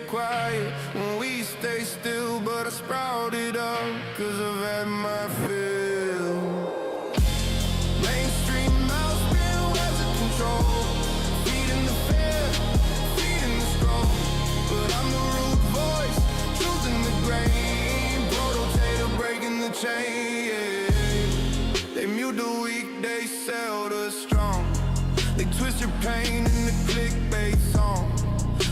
quiet when we stay still, but I sprouted up, cause I've had my fill. Mainstream mouth spin webs of control, feeding the fear, feeding the scroll. But I'm the root voice, truth in the grain, prototator breaking the chain, yeah. They mute the weak, they sell the strong. They twist your pain in the clickbait song.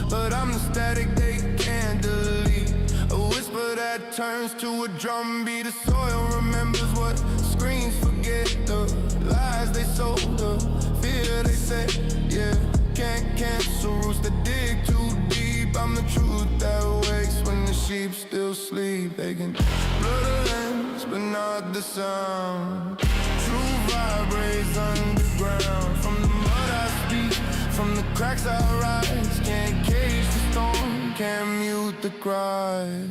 But I'm the static they can't delete, a whisper that turns to a drumbeat. The soil remembers what screens forget, the lies they sold, the fear they said, yeah. Can't cancel roots that dig too deep. I'm the truth that wakes when the sheep still sleep. They can blur the lens, but not the sound. True vibrates underground. From the mud I speak, from the cracks I rise. Can't cage the storm, can't mute the cries.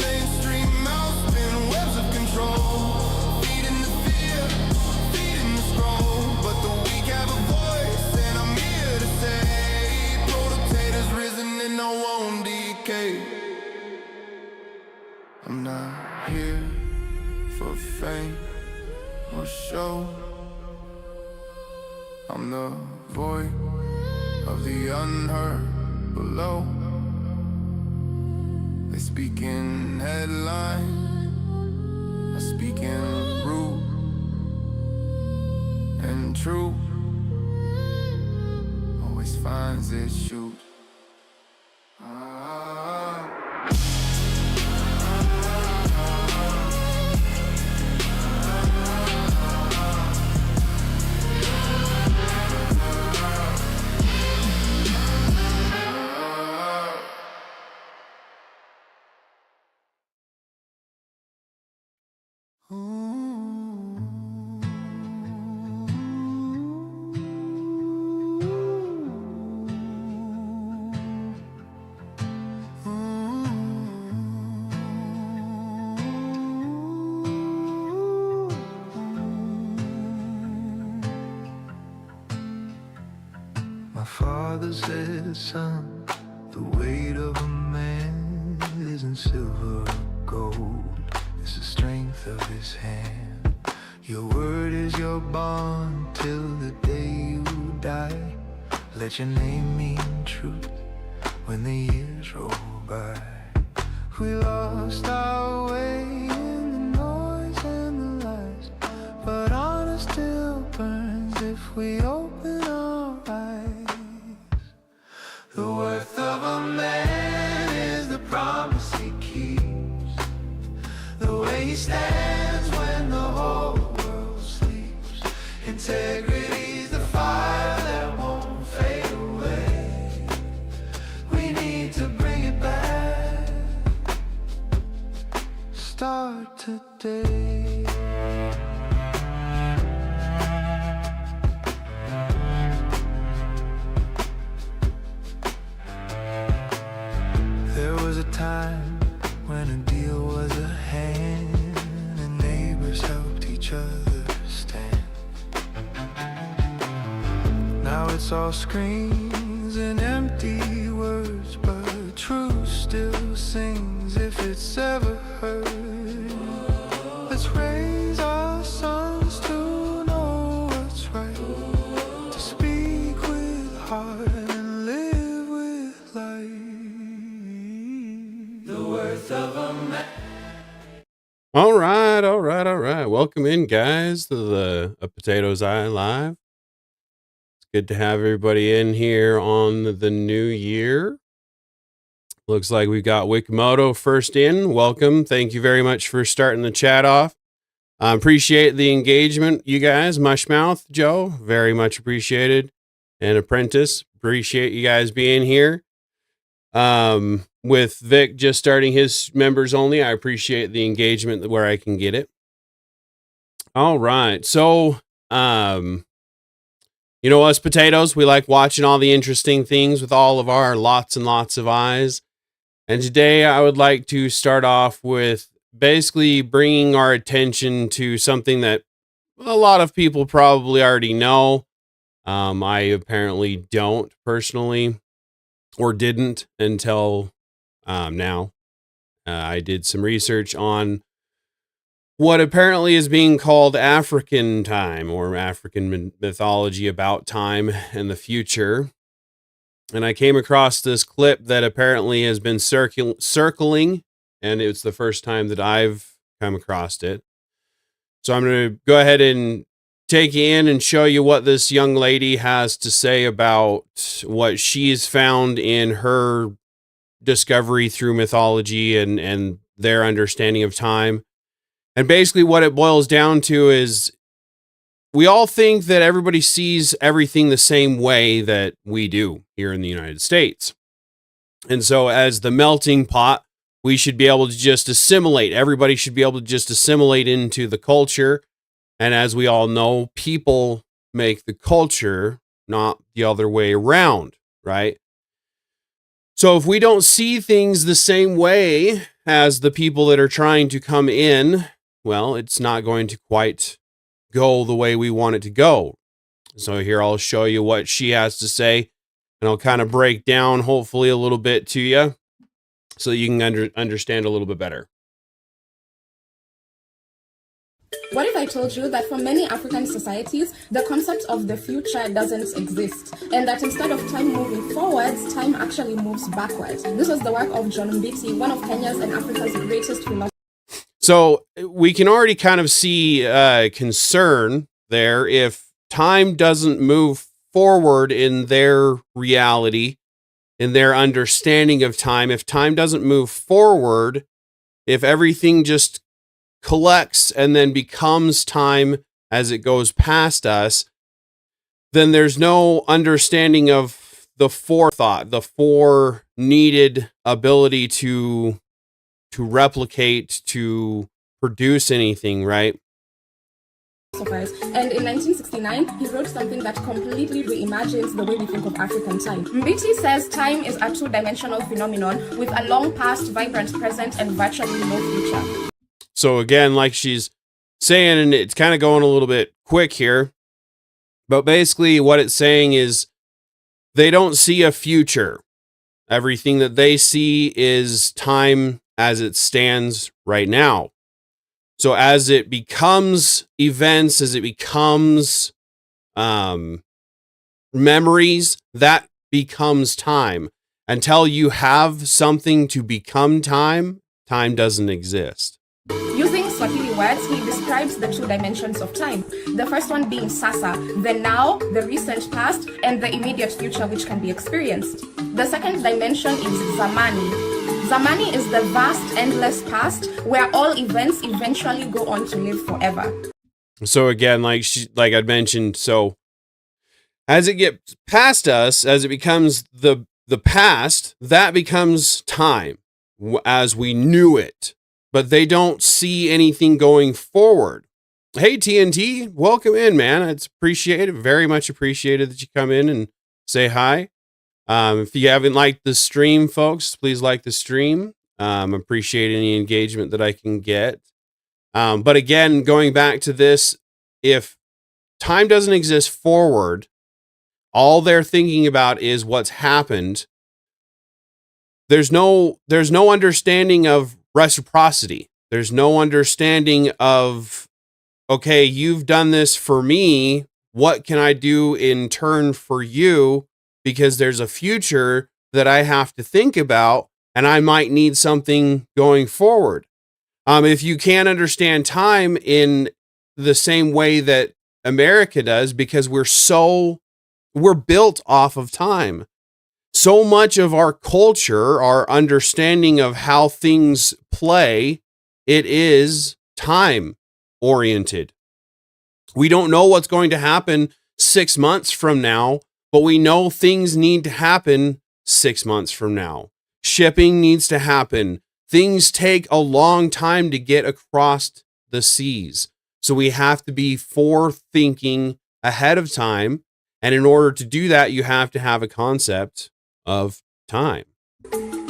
Mainstream mouth spin webs of control, feeding the fear, feeding the scroll. But the weak have a voice, and I'm here to say, prototators risen and I won't decay. I'm not here for fame or show. I'm the void of the unheard below. They speak in headlines, I speak in root and true. Always finds its shoot. Father said, son, the weight of a man isn't silver or gold, it's the strength of his hand. Your word is your bond till the day you die. Let your name mean truth when the years roll by. We lost our way in the noise and the lies, but honor still burns if we open our eyes. The worth of a man is the promise he keeps, the way he stands when the whole world sleeps. Integrity's the fire that won't fade away. We need to bring it back. Start today. There was a time when a deal was a hand and neighbors helped each other stand. Now it's all screens and empty words, but truth still sings if it's ever heard. Let's raise our sons to know what's right, to speak with heart and live with light. Of a man. All right. Welcome in, guys, to the A Potato's Eye Live. It's good to have everybody in here on the new year. Looks like we've got Wikimoto first in. Welcome. Thank you very much for starting the chat off. I appreciate the engagement, you guys. Mushmouth, Joe, very much appreciated. And Apprentice, appreciate you guys being here. With Vic just starting his members only, I appreciate the engagement where I can get it. All right. So, you know, us potatoes, we like watching all the interesting things with all of our lots and lots of eyes. And today I would like to start off with basically bringing our attention to something that a lot of people probably already know. I apparently don't personally, or didn't until now. I did some research on what apparently is being called African time, or African mythology about time and the future. And I came across this clip that apparently has been circling, and it's the first time that I've come across it. So I'm going to go ahead and take you in and show you what this young lady has to say about what she's found in her discovery through mythology and their understanding of time. And basically what it boils down to is we all think that everybody sees everything the same way that we do here in the United States. And so as the melting pot, we should be able to just assimilate. Everybody should be able to just assimilate into the culture. And as we all know, people make the culture, not the other way around, right? So if we don't see things the same way as the people that are trying to come in, well, it's not going to quite go the way we want it to go. So here I'll show you what she has to say, and I'll kind of break down hopefully a little bit to you so you can understand a little bit better. What if I told you that for many African societies, the concept of the future doesn't exist, and that instead of time moving forwards, time actually moves backwards? This was the work of John Mbiti, one of Kenya's and Africa's greatest philosophers. So we can already kind of see concern there. If time doesn't move forward in their reality, in their understanding of time, if time doesn't move forward, if everything just collects and then becomes time as it goes past us, then there's no understanding of the forethought, the fore needed ability to replicate, to produce anything, right? And in 1969, he wrote something that completely reimagines the way we think of African time. Mbiti says time is a two-dimensional phenomenon with a long past, vibrant present, and virtually no future. So again, like she's saying, and it's kind of going a little bit quick here, but basically what it's saying is they don't see a future. Everything that they see is time as it stands right now. So as it becomes events, as it becomes memories, that becomes time. Until you have something to become time, time doesn't exist. Using Swahili words, he describes the two dimensions of time. The first one being sasa, the now, the recent past, and the immediate future which can be experienced. The second dimension is zamani. Zamani is the vast, endless past where all events eventually go on to live forever. So again, like I'd mentioned, so as it gets past us, as it becomes the past, that becomes time as we knew it. But they don't see anything going forward. Hey, TNT, welcome in, man. It's appreciated, very much appreciated that you come in and say hi. If you haven't liked the stream, folks, please like the stream. Appreciate any engagement that I can get. But again, going back to this, if time doesn't exist forward, all they're thinking about is what's happened. There's no understanding of reciprocity. There's no understanding of, okay, you've done this for me. What can I do in turn for you? Because there's a future that I have to think about, and I might need something going forward. If you can't understand time in the same way that America does, because we're built off of time. So much of our culture, our understanding of how things play, it is time oriented. We don't know what's going to happen 6 months from now, but we know things need to happen 6 months from now. Shipping needs to happen. Things take a long time to get across the seas. So we have to be forethinking ahead of time. And in order to do that, you have to have a concept of time.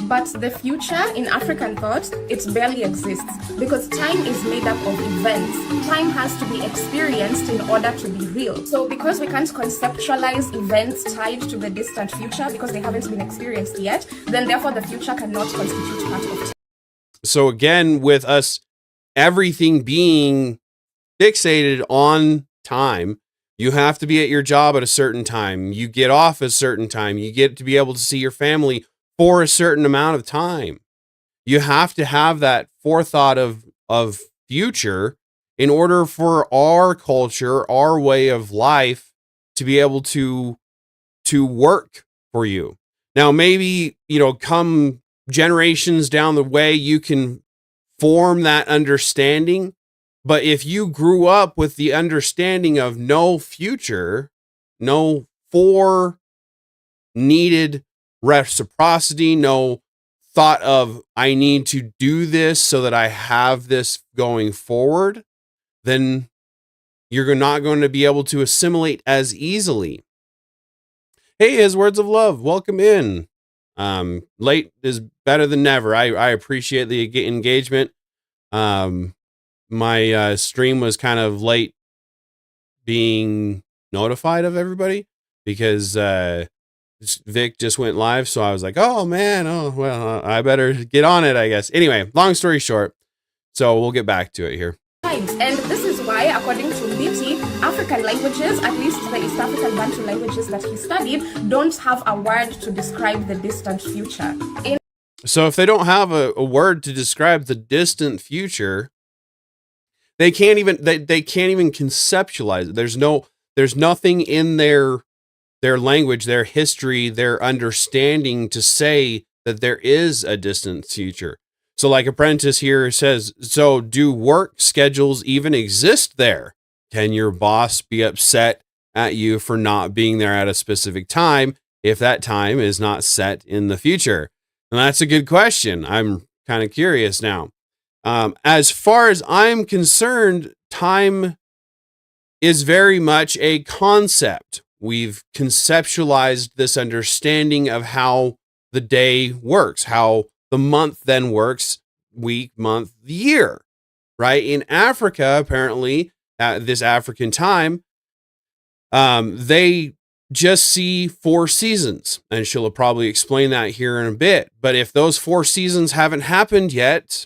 But the future in African thought, it barely exists because time is made up of events. Time has to be experienced in order to be real. So because we can't conceptualize events tied to the distant future because they haven't been experienced yet, then therefore the future cannot constitute part of time. So again, with us, everything being fixated on time, you have to be at your job at a certain time. You get off a certain time. You get to be able to see your family for a certain amount of time. You have to have that forethought of future in order for our culture, our way of life to be able to work for you. Now, maybe, come generations down the way, you can form that understanding. But if you grew up with the understanding of no future, no needed reciprocity, no thought of I need to do this so that I have this going forward, then you're not going to be able to assimilate as easily. Hey, his words of love, welcome in. Late is better than never. I appreciate the engagement. My stream was kind of late being notified of everybody because Vic just went live. So I was like, oh man, I better get on it, I guess. Anyway, long story short, so we'll get back to it here. And this is why, according to Mbiti, African languages, at least the East African Bantu languages that he studied, don't have a word to describe the distant future. So if they don't have a word to describe the distant future, they can't even conceptualize it. There's nothing in their language, their history, their understanding to say that there is a distant future. So like Apprentice here says, so do work schedules even exist there? Can your boss be upset at you for not being there at a specific time if that time is not set in the future? And that's a good question. I'm kind of curious now. As far as I'm concerned, time is very much a concept. We've conceptualized this understanding of how the day works, how the month then works, week, month, year, right? In Africa, apparently, at this African time, they just see 4 seasons, and she'll probably explain that here in a bit. But if those 4 seasons haven't happened yet,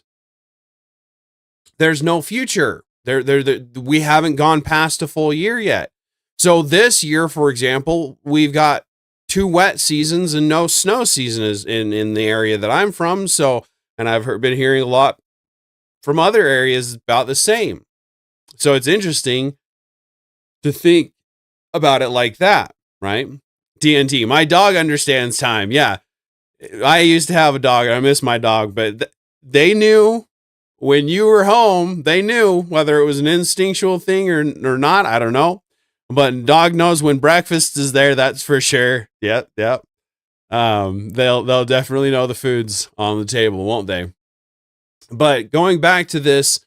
there's no future. We haven't gone past a full year yet. So this year, for example, we've got 2 wet seasons and no snow season is in the area that I'm from. So, and I've been hearing a lot from other areas about the same. So it's interesting to think about it like that, right? TNT, my dog understands time. Yeah. I used to have a dog and I miss my dog, but they knew when you were home, they knew whether it was an instinctual thing or not. I don't know. But dog knows when breakfast is there, that's for sure. Yep. They'll definitely know the food's on the table, won't they? But going back to this,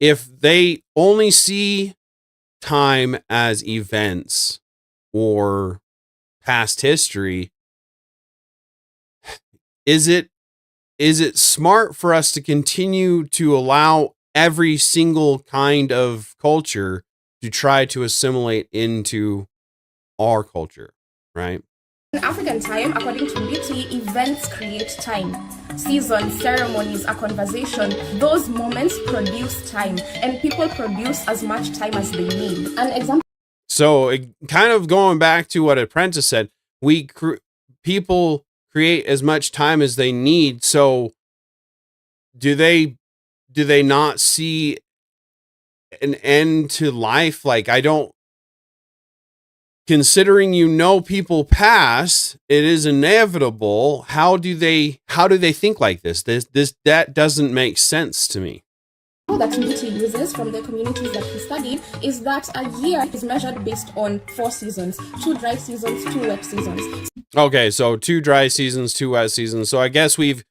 if they only see time as events or past history, is it smart for us to continue to allow every single kind of culture to try to assimilate into our culture, right? In African time, according to Mbiti, events create time. Seasons, ceremonies, a conversation, those moments produce time, and people produce as much time as they need. An example. So, kind of going back to what Apprentice said, people create as much time as they need. So, do they not see an end to life? Like, considering people pass, it is inevitable. How do they think like this? That doesn't make sense to me. That Mbiti uses from the communities that he studied is that a year is measured based on 4 seasons, 2 dry seasons, 2 wet seasons. Okay, so 2 dry seasons, 2 wet seasons. So I guess we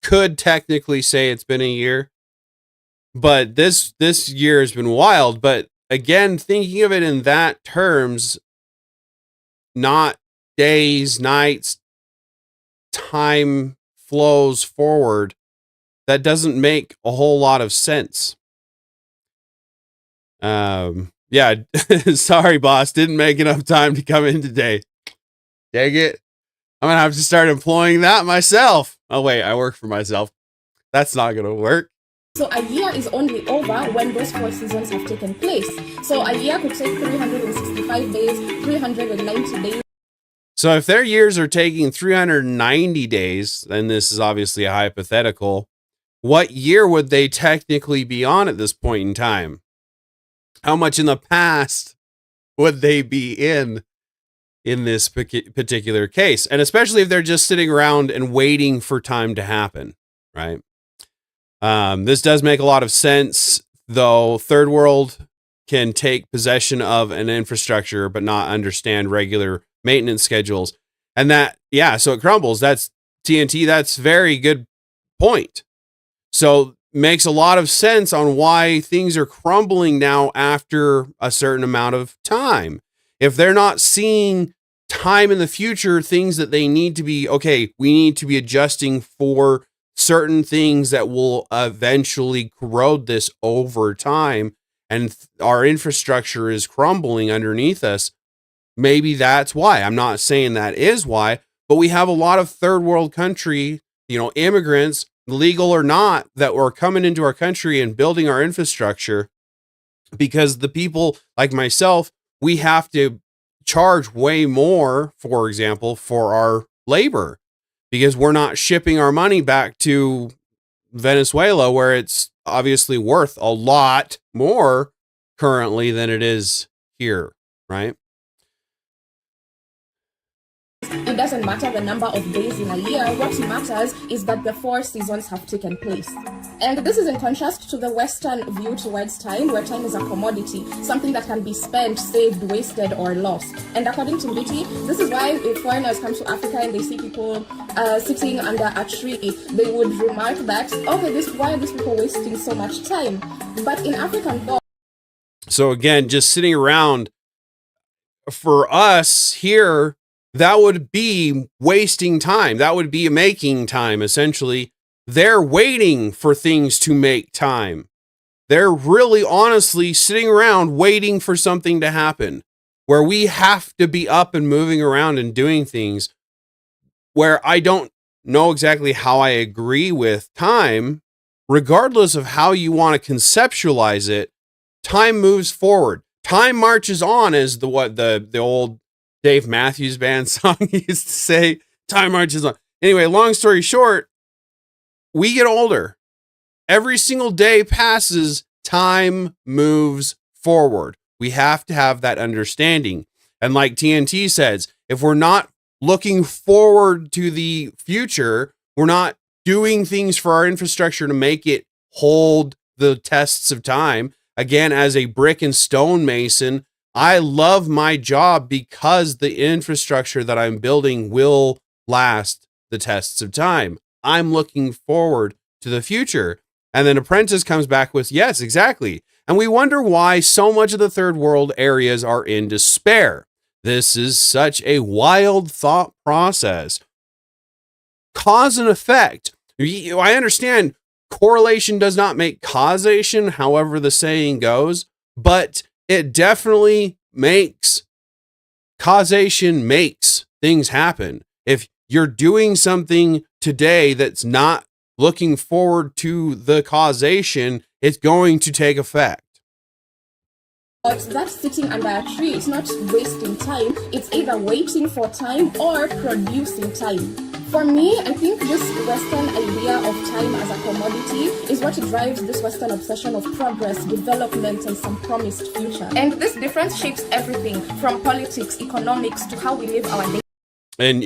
could technically say it's been a year, but this year has been wild. But again, thinking of it in that terms, not days, nights, time flows forward, that doesn't make a whole lot of sense. Yeah, sorry, boss, didn't make enough time to come in today. Dang it. I'm gonna have to start employing that myself. Oh wait, I work for myself. That's not gonna work. So a year is only over when those 4 seasons have taken place. So a year could take 365 days, 390 days. So if their years are taking 390 days, then this is obviously a hypothetical. What year would they technically be on at this point in time? How much in the past would they be in this particular case? And especially if they're just sitting around and waiting for time to happen, right? This does make a lot of sense, though. Third world can take possession of an infrastructure but not understand regular maintenance schedules, and that, yeah, so it crumbles. That's TNT. That's very good point. So makes a lot of sense on why things are crumbling now after a certain amount of time. If they're not seeing time in the future, things that they need to be, okay, we need to be adjusting for certain things that will eventually corrode this over time, and our infrastructure is crumbling underneath us. Maybe that's why. I'm not saying that is why, but we have a lot of third world country, immigrants, legal or not, that were coming into our country and building our infrastructure, because the people like myself, we have to charge way more, for example, for our labor, because we're not shipping our money back to Venezuela, where it's obviously worth a lot more currently than it is here, right? It doesn't matter the number of days in a year. What matters is that the 4 seasons have taken place. And this is in contrast to the Western view towards time, where time is a commodity, something that can be spent, saved, wasted, or lost. And according to Mbiti, this is why if foreigners come to Africa and they see people sitting under a tree, they would remark that, okay, why are these people wasting so much time? But in African thought, so again, just sitting around, for us here, that would be wasting time. That would be making time, essentially. They're waiting for things to make time. They're really honestly sitting around waiting for something to happen, where we have to be up and moving around and doing things, where I don't know exactly how I agree with time. Regardless of how you want to conceptualize it, time moves forward. Time marches on, as the old Dave Matthews Band song used to say. Time marches on. Anyway, long story short, we get older. Every single day passes, time moves forward. We have to have that understanding. And like TNT says, if we're not looking forward to the future, we're not doing things for our infrastructure to make it hold the tests of time. Again, as a brick and stone mason, I love my job because the infrastructure that I'm building will last the tests of time. I'm looking forward to the future. And then Apprentice comes back with, yes, exactly. And we wonder why so much of the third world areas are in despair. This is such a wild thought process. Cause and effect. I understand correlation does not make causation, however the saying goes, but it definitely makes causation makes things happen. If you're doing something today that's not looking forward to the causation, it's going to take effect. but that's sitting under a tree. It's not wasting time. It's either waiting for time or producing time. For me, I think this Western idea of time as a commodity is what drives this Western obsession of progress, development, and some promised future. And this difference shapes everything from politics, economics, to how we live our days. And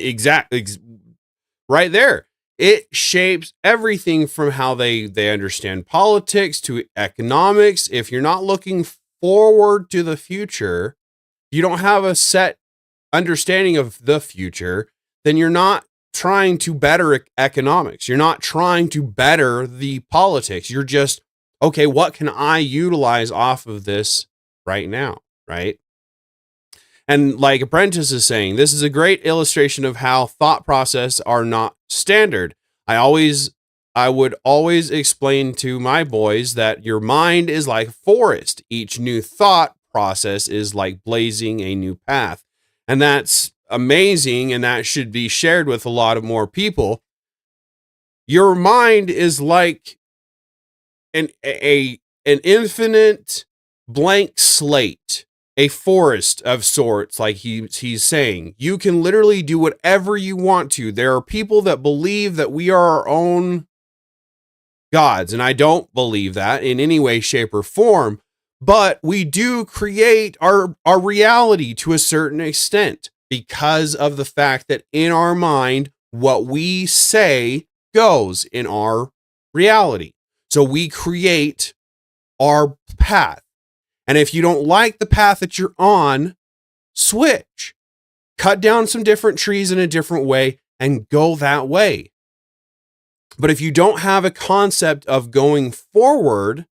right there, it shapes everything from how they understand politics to economics. If you're not looking forward to the future, you don't have a set understanding of the future, then you're not trying to better economics. You're not trying to better the politics. You're just, okay, what can I utilize off of this right now, right? And like Apprentice is saying, this is a great illustration of how thought process are not standard. I would always explain to my boys that your mind is like a forest. Each new thought process is like blazing a new path. And that's amazing, and that should be shared with a lot of more people. Your mind is like an infinite blank slate, a forest of sorts, like he's saying. You can literally do whatever you want to. There are people that believe that we are our own gods, and I don't believe that in any way, shape, or form, but we do create our reality to a certain extent because of the fact that in our mind, what we say goes in our reality. So we create our path. And if you don't like the path that you're on, switch, cut down some different trees in a different way and go that way. But if you don't have a concept of going forward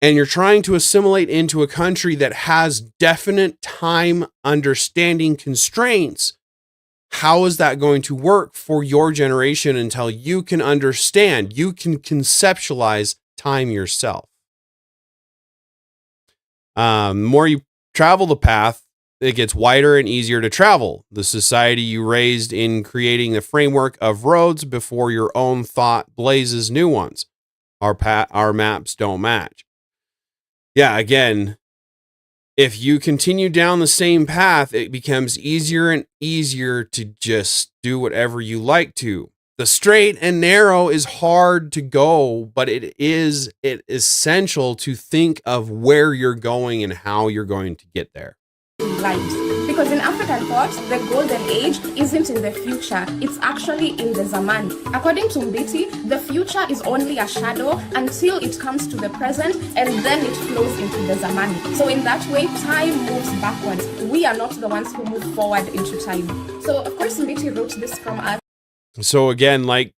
and you're trying to assimilate into a country that has definite time understanding constraints, how is that going to work for your generation until you can understand, you can conceptualize time yourself? The more you travel the path, it gets wider and easier to travel. The society you raised in creating the framework of roads before your own thought blazes new ones. Our maps don't match. Yeah, again, if you continue down the same path, it becomes easier and easier to just do whatever you like to. The straight and narrow is hard to go, but it is essential to think of where you're going and how you're going to get there. Lives. Because in African thought, the golden age isn't in the future, it's actually in the Zaman. According to Mbiti, the future is only a shadow until it comes to the present, and then it flows into the Zaman. So in that way, time moves backwards. We are not the ones who move forward into time. So of course, Mbiti wrote this from us. So again, like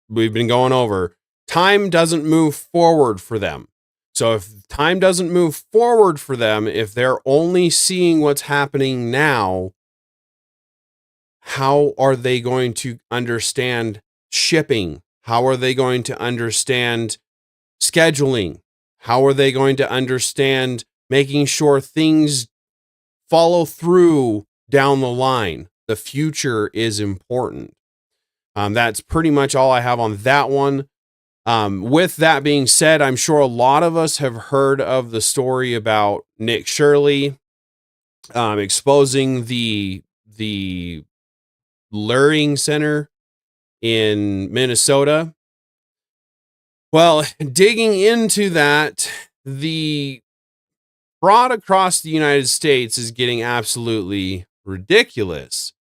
we've been going over, time doesn't move forward for them. So if time doesn't move forward for them, if they're only seeing what's happening now, how are they going to understand shipping? How are they going to understand scheduling? How are they going to understand making sure things follow through down the line? The future is important. That's pretty much all I have on that one. With that being said, I'm sure a lot of us have heard of the story about Nick Shirley exposing the luring center in Minnesota. Well, digging into that, the fraud across the United States is getting absolutely ridiculous.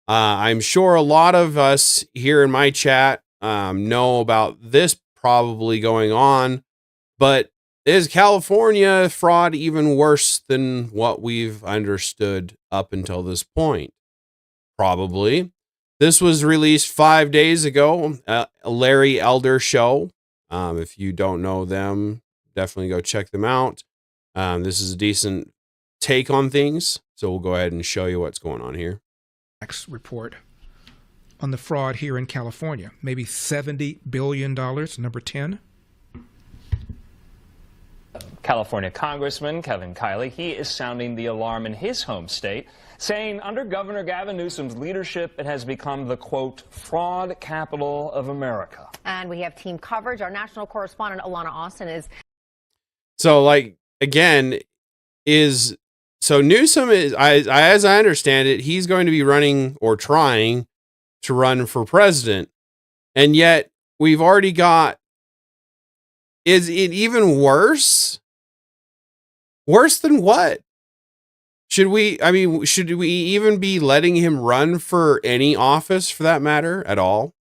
I'm sure a lot of us here in my chat know about this probably going on, but is California fraud even worse than what we've understood up until this point? Probably. This was released 5 days ago, Larry Elder Show. If you don't know them, definitely go check them out. This is a decent take on things, so we'll go ahead and show you what's going on here. Report on the fraud here in California, maybe $70 billion, number 10. California Congressman Kevin Kiley, he is sounding the alarm in his home state, saying under Governor Gavin Newsom's leadership, it has become the, quote, fraud capital of America. And we have team coverage. Our national correspondent, Alana Austin, is. So, like, again, so Newsom is, as I understand it, he's going to be running or trying to run for president. And yet we've already got, is it even worse? Worse than what? Should we even be letting him run for any office for that matter at all?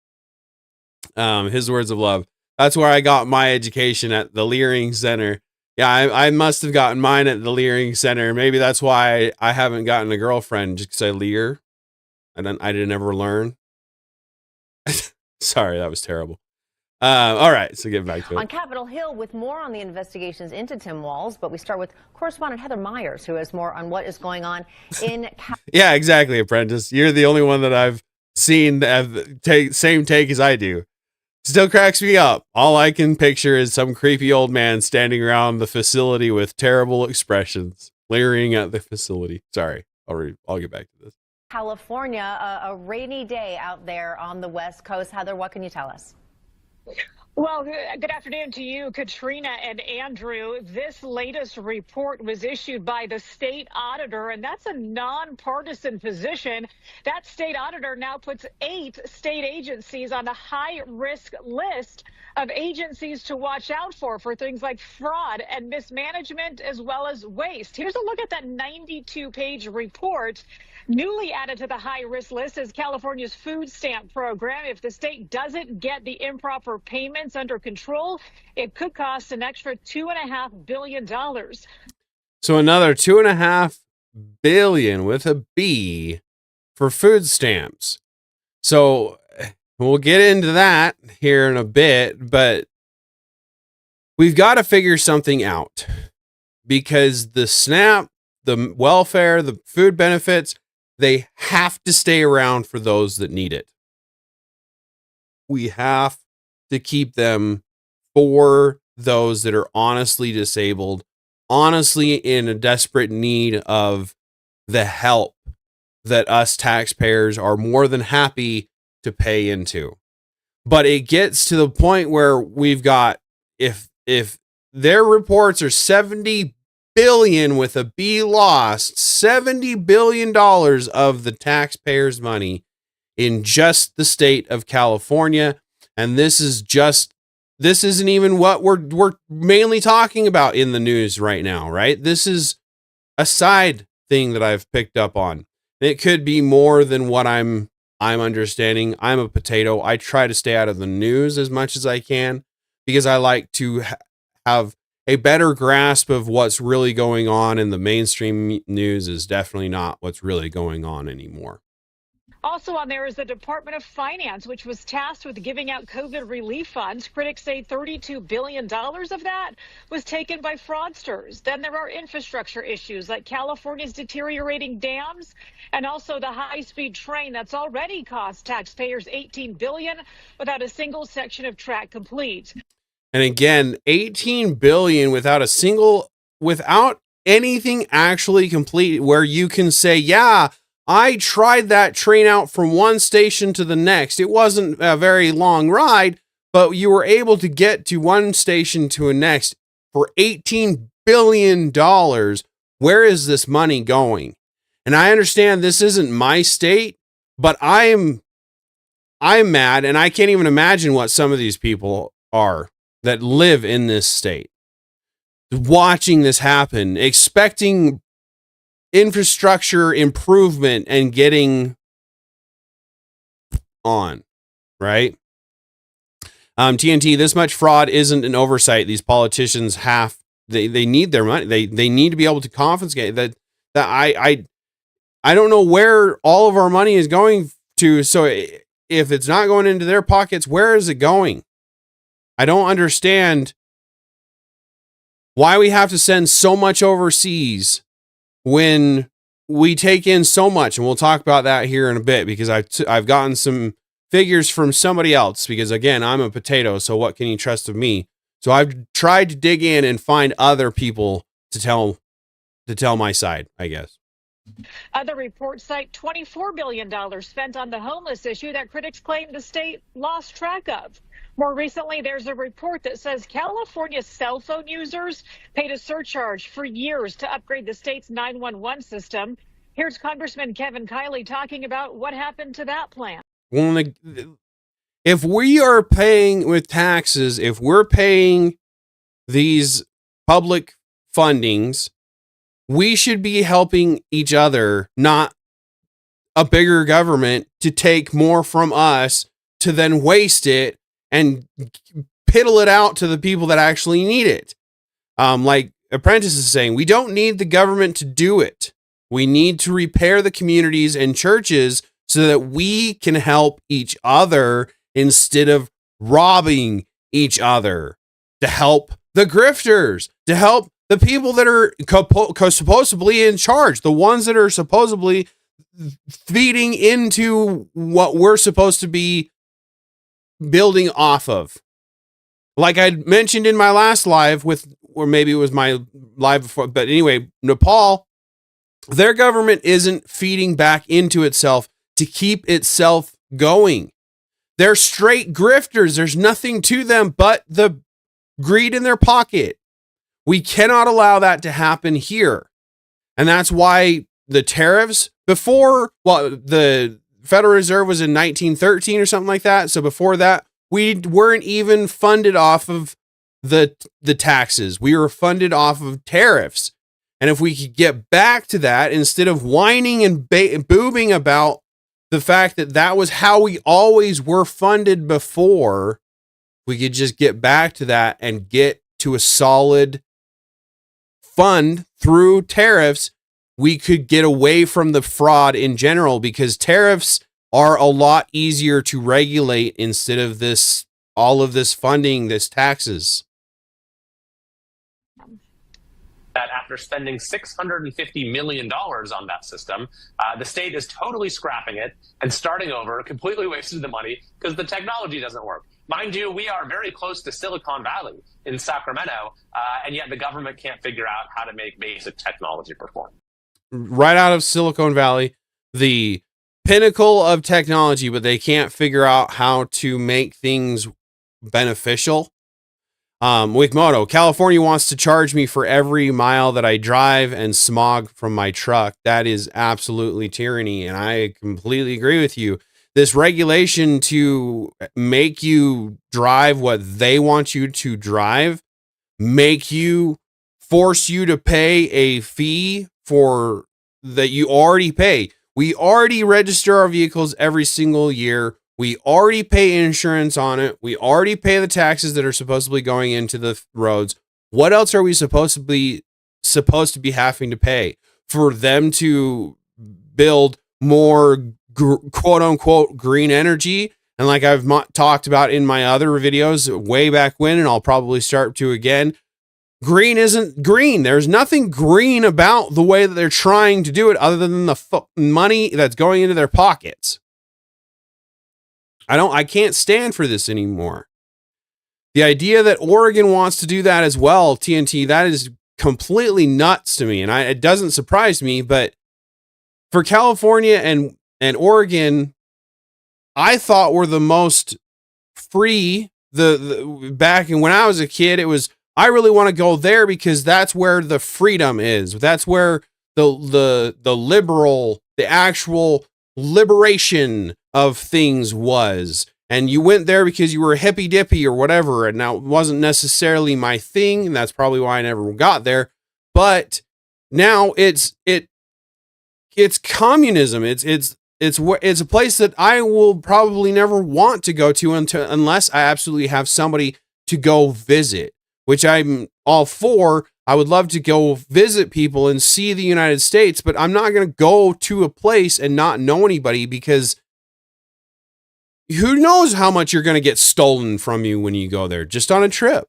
His words of love. That's where I got my education, at the Leering Center. Yeah, I must have gotten mine at the Leering Center. Maybe that's why I haven't gotten a girlfriend, just because I leer. I didn't ever learn. Sorry, that was terrible. All right, so get back to it. On Capitol Hill with more on the investigations into Tim Walz, but we start with correspondent Heather Myers, who has more on what is going on in... Yeah, exactly, Apprentice. You're the only one that I've seen same take as I do. Still cracks me up. All I can picture is some creepy old man standing around the facility with terrible expressions, leering at the facility. Sorry, I'll get back to this. California, a rainy day out there on the West Coast. Heather, what can you tell us? Well, good afternoon to you, Katrina and Andrew. This latest report was issued by the state auditor, and that's a nonpartisan position. That state auditor now puts 8 state agencies on a high-risk list of agencies to watch out for things like fraud and mismanagement as well as waste. Here's a look at that 92-page report. Newly added to the high-risk list is California's food stamp program. If the state doesn't get the improper payments under control, it could cost an extra $2.5 billion. So another $2.5 billion with a B for food stamps. So we'll get into that here in a bit, but we've got to figure something out because the SNAP, the welfare, the food benefits, they have to stay around for those that need it. We have to keep them for those that are honestly disabled, honestly in a desperate need of the help that us taxpayers are more than happy to pay into. But it gets to the point where we've got, if their reports are 70 billion with a B lost, $70 billion of the taxpayers' money in just the state of California. And this isn't even what we're mainly talking about in the news right now, right? This is a side thing that I've picked up on. It could be more than what I'm understanding. I'm a potato. I try to stay out of the news as much as I can because I like to have a better grasp of what's really going on, and the mainstream news is definitely not what's really going on anymore. Also on there is the Department of Finance, which was tasked with giving out COVID relief funds. Critics say $32 billion of that was taken by fraudsters. Then there are infrastructure issues like California's deteriorating dams and also the high-speed train that's already cost taxpayers $18 billion without a single section of track complete. And again, 18 billion without anything actually complete where you can say, yeah, I tried that train out from one station to the next. It wasn't a very long ride, but you were able to get to one station to a next for $18 billion. Where is this money going? And I understand this isn't my state, but I'm mad, and I can't even imagine what some of these people are that live in this state, watching this happen, expecting infrastructure improvement and getting on, right? TNT, this much fraud isn't an oversight. These politicians they need their money. They need to be able to confiscate that. I don't know where all of our money is going to. So if it's not going into their pockets, where is it going? I don't understand why we have to send so much overseas when we take in so much. And we'll talk about that here in a bit because I've gotten some figures from somebody else because, again, I'm a potato. So what can you trust of me? So I've tried to dig in and find other people to tell my side, I guess. Other reports cite $24 billion spent on the homeless issue that critics claim the state lost track of. More recently, there's a report that says California cell phone users paid a surcharge for years to upgrade the state's 911 system. Here's Congressman Kevin Kiley talking about what happened to that plan. Well, if we are paying with taxes, if we're paying these public fundings, we should be helping each other, not a bigger government to take more from us to then waste it and piddle it out to the people that actually need it. Like Apprentice is saying, we don't need the government to do it. We need to repair the communities and churches so that we can help each other instead of robbing each other, to help the grifters, to help the people that are supposedly in charge, the ones that are supposedly feeding into what we're supposed to be building off of. Like I mentioned in my last live or maybe it was my live before, but anyway, Nepal, their government isn't feeding back into itself to keep itself going. They're straight grifters. There's nothing to them but the greed in their pocket. We cannot allow that to happen here. And that's why the tariffs the Federal Reserve was in 1913 or something like that. So before that, we weren't even funded off of the taxes. We were funded off of tariffs. And if we could get back to that, instead of whining and boobing about the fact that that was how we always were funded before, we could just get back to that and get to a solid fund through tariffs, we could get away from the fraud in general, because tariffs are a lot easier to regulate instead of all of this funding, this taxes. That after spending $650 million on that system, the state is totally scrapping it and starting over, completely wasting the money because the technology doesn't work. Mind you, we are very close to Silicon Valley in Sacramento, and yet the government can't figure out how to make basic technology perform. Right out of Silicon Valley, the pinnacle of technology, but they can't figure out how to make things beneficial. Wikimoto, California wants to charge me for every mile that I drive and smog from my truck. That is absolutely tyranny, and I completely agree with you. This regulation to make you drive what they want you to drive, force you to pay a fee for that you already pay. We already register our vehicles every single year. We already pay insurance on it. We already pay the taxes that are supposedly going into the roads. What else are we supposed to be having to pay for them to build more quote unquote green energy? And like I've talked about in my other videos way back when, and I'll probably start to again, green isn't green. There's nothing green about the way that they're trying to do it other than the money that's going into their pockets. I can't stand for this anymore. The idea that Oregon wants to do that as well, TNT, that is completely nuts to me. And it doesn't surprise me, but for California and Oregon, I thought were the most free. Back when I was a kid, it was, I really want to go there because that's where the freedom is. That's where the actual liberation of things was. And you went there because you were hippy dippy or whatever. And now it wasn't necessarily my thing. And that's probably why I never got there. But now it's communism. It's a place that I will probably never want to go to unless I absolutely have somebody to go visit, which I'm all for. I would love to go visit people and see the United States, but I'm not going to go to a place and not know anybody, because who knows how much you're going to get stolen from you when you go there just on a trip.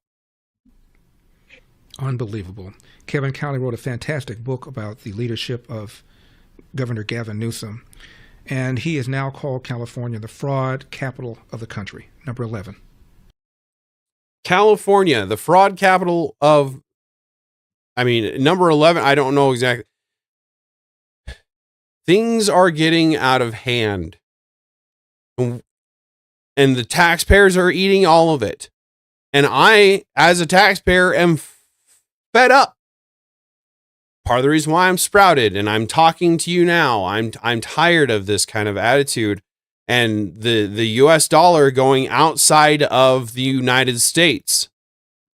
Unbelievable. Kevin Kiley wrote a fantastic book about the leadership of Governor Gavin Newsom, and he has now called California the fraud capital of the country, number 11. California, the fraud capital of, number 11, I don't know exactly. Things are getting out of hand. And the taxpayers are eating all of it. And I, as a taxpayer, am fed up. Part of the reason why I'm sprouted and I'm talking to you now, I'm tired of this kind of attitude and the US dollar going outside of the United States,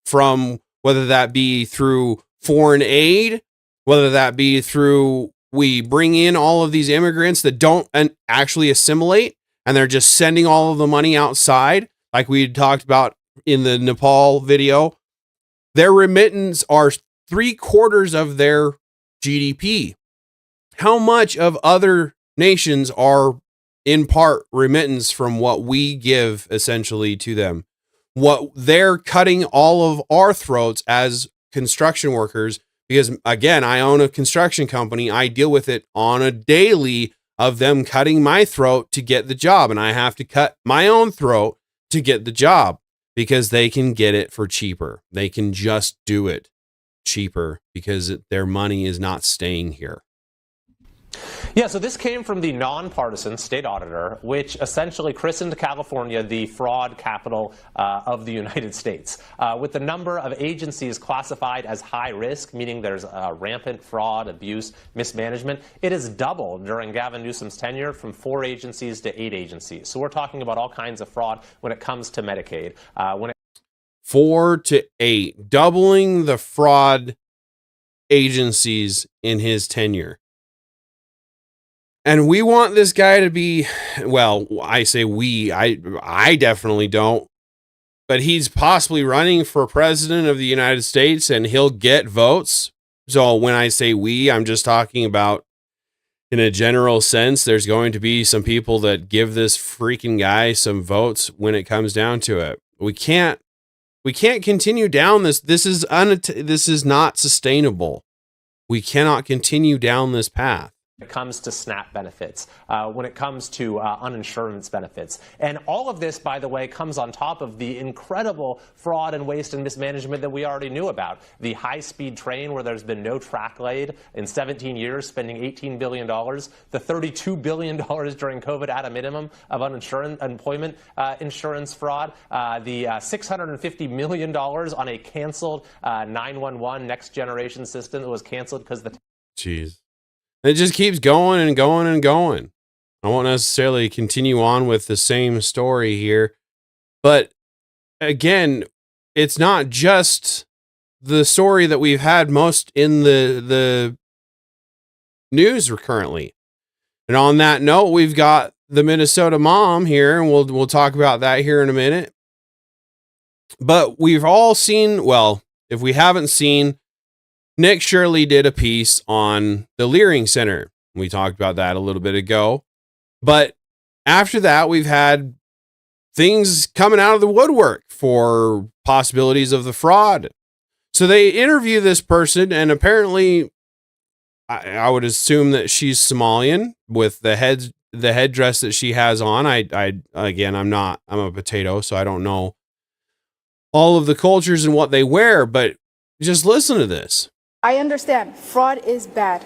from whether that be through foreign aid, whether that be through we bring in all of these immigrants that don't actually assimilate, and they're just sending all of the money outside, like we talked about in the Nepal video. Their remittance are 3/4 of their GDP. How much of other nations are in part remittance from what we give essentially to them? What they're cutting all of our throats as construction workers, because again, I own a construction company. I deal with it on a daily of them cutting my throat to get the job. And I have to cut my own throat to get the job because they can get it for cheaper. They can just do it cheaper because their money is not staying here. Yeah, so this came from the nonpartisan state auditor, which essentially christened California the fraud capital of the United States. With the number of agencies classified as high risk, meaning there's rampant fraud, abuse, mismanagement, it has doubled during Gavin Newsom's tenure from 4 agencies to 8 agencies. So we're talking about all kinds of fraud when it comes to Medicaid. 4 to 8, doubling the fraud agencies in his tenure. And we want this guy to be, well, I say we, I definitely don't, but he's possibly running for president of the United States and he'll get votes. So when I say we, I'm just talking about in a general sense, there's going to be some people that give this freaking guy some votes when it comes down to it. We can't continue down this. This is not sustainable. We cannot continue down this path. When it comes to SNAP benefits, when it comes to uninsurance benefits. And all of this, by the way, comes on top of the incredible fraud and waste and mismanagement that we already knew about. The high-speed train where there's been no track laid in 17 years, spending $18 billion. The $32 billion during COVID at a minimum of unemployment insurance fraud. The $650 million on a canceled 911 next generation system that was canceled because the... Jeez. It just keeps going and going and going. I won't necessarily continue on with the same story here. But again, it's not just the story that we've had most in the news currently. And on that note, we've got the Minnesota mom here, and we'll talk about that here in a minute. But we've all seen, well, if we haven't seen, Nick Shirley did a piece on the Leering Center. We talked about that a little bit ago. But after that, we've had things coming out of the woodwork for possibilities of the fraud. So they interview this person, and apparently I would assume that she's Somalian with the headdress that she has on. I'm a potato, so I don't know all of the cultures and what they wear, but just listen to this. I understand fraud is bad.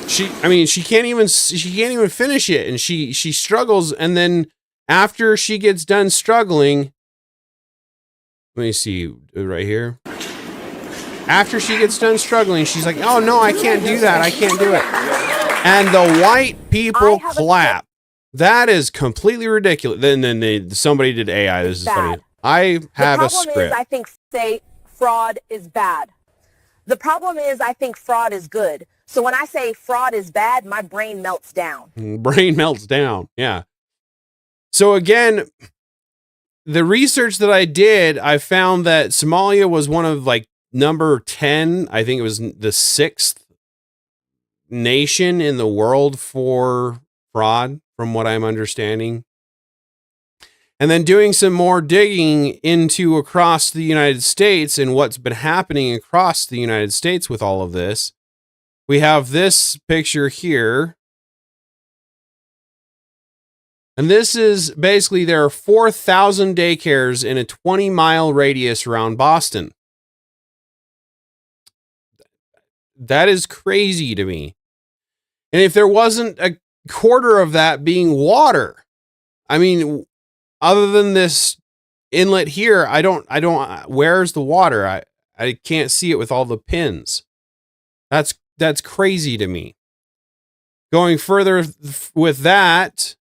She can't even finish it, and she struggles, and then after she gets done struggling, let me see right here. After she gets done struggling, she's like, "Oh no, I can't do that. I can't do it." And the white people clap. That is completely ridiculous. Then somebody did AI. This is funny. I have a script. The problem is I think fraud is bad. The problem is I think fraud is good. So when I say fraud is bad, my brain melts down. Brain melts down. Yeah. So again, the research that I did, I found that Somalia was one of number 10. I think it was the 6th nation in the world for fraud, from what I'm understanding. And then doing some more digging into across the United States and what's been happening across the United States with all of this, we have this picture here. And this is basically, there are 4,000 daycares in a 20-mile radius around Boston. That is crazy to me. And if there wasn't a quarter of that being water, I mean, other than this inlet here, I don't, where's the water? I can't see it with all the pins. That's crazy to me. Going further with that,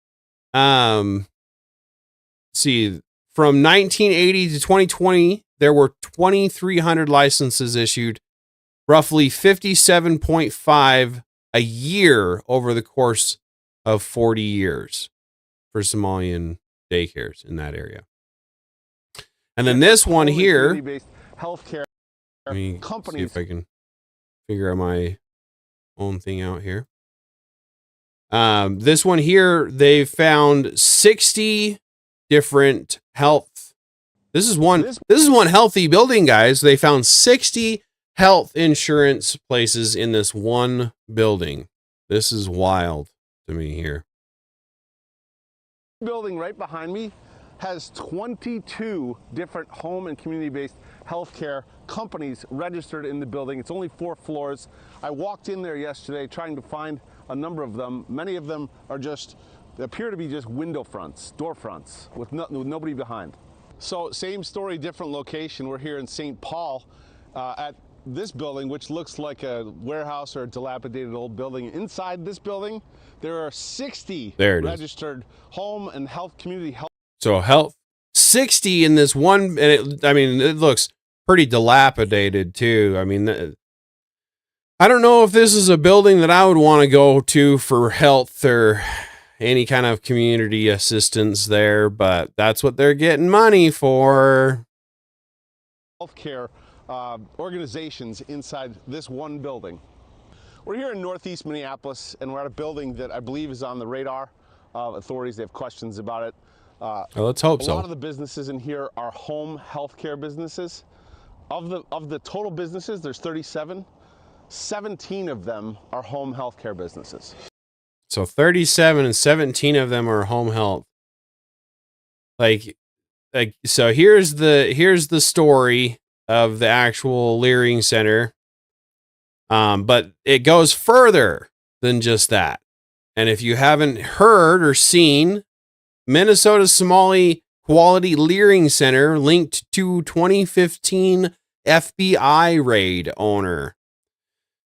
see, from 1980 to 2020, there were 2,300 licenses issued, roughly 57.5 a year over the course of 40 years for Somalian daycares in that area. And then this one here, healthcare let me companies. see if I can figure out my own thing out here. This one here, they found 60 different health. This is one healthy building, guys. They found 60 health insurance places in this one building. This is wild to me here. Building right behind me has 22 different home and community-based healthcare companies registered in the building. It's only 4 floors. I walked in there yesterday trying to find a number of them. Many of them are they appear to be just window fronts, door fronts, with nobody behind. So same story, different location. We're here in St. Paul at this building, which looks like a warehouse or a dilapidated old building. Inside this building, there are 60 registered home and health community health. So health 60 in this one, and it looks pretty dilapidated too. I mean, I don't know if this is a building that I would want to go to for health or any kind of community assistance there, but that's what they're getting money for. Healthcare organizations inside this one building. We're here in Northeast Minneapolis, and we're at a building that I believe is on the radar of authorities. They have questions about it. Let's hope so. A lot of the businesses in here are home healthcare businesses. Of the total businesses, there's 37. 17 of them are home healthcare businesses. So 37 and 17 of them are home health. Like so here's the story of the actual Leering Center. But it goes further than just that. And if you haven't heard or seen, Minnesota Somali Quality Leering Center linked to 2015 FBI raid owner.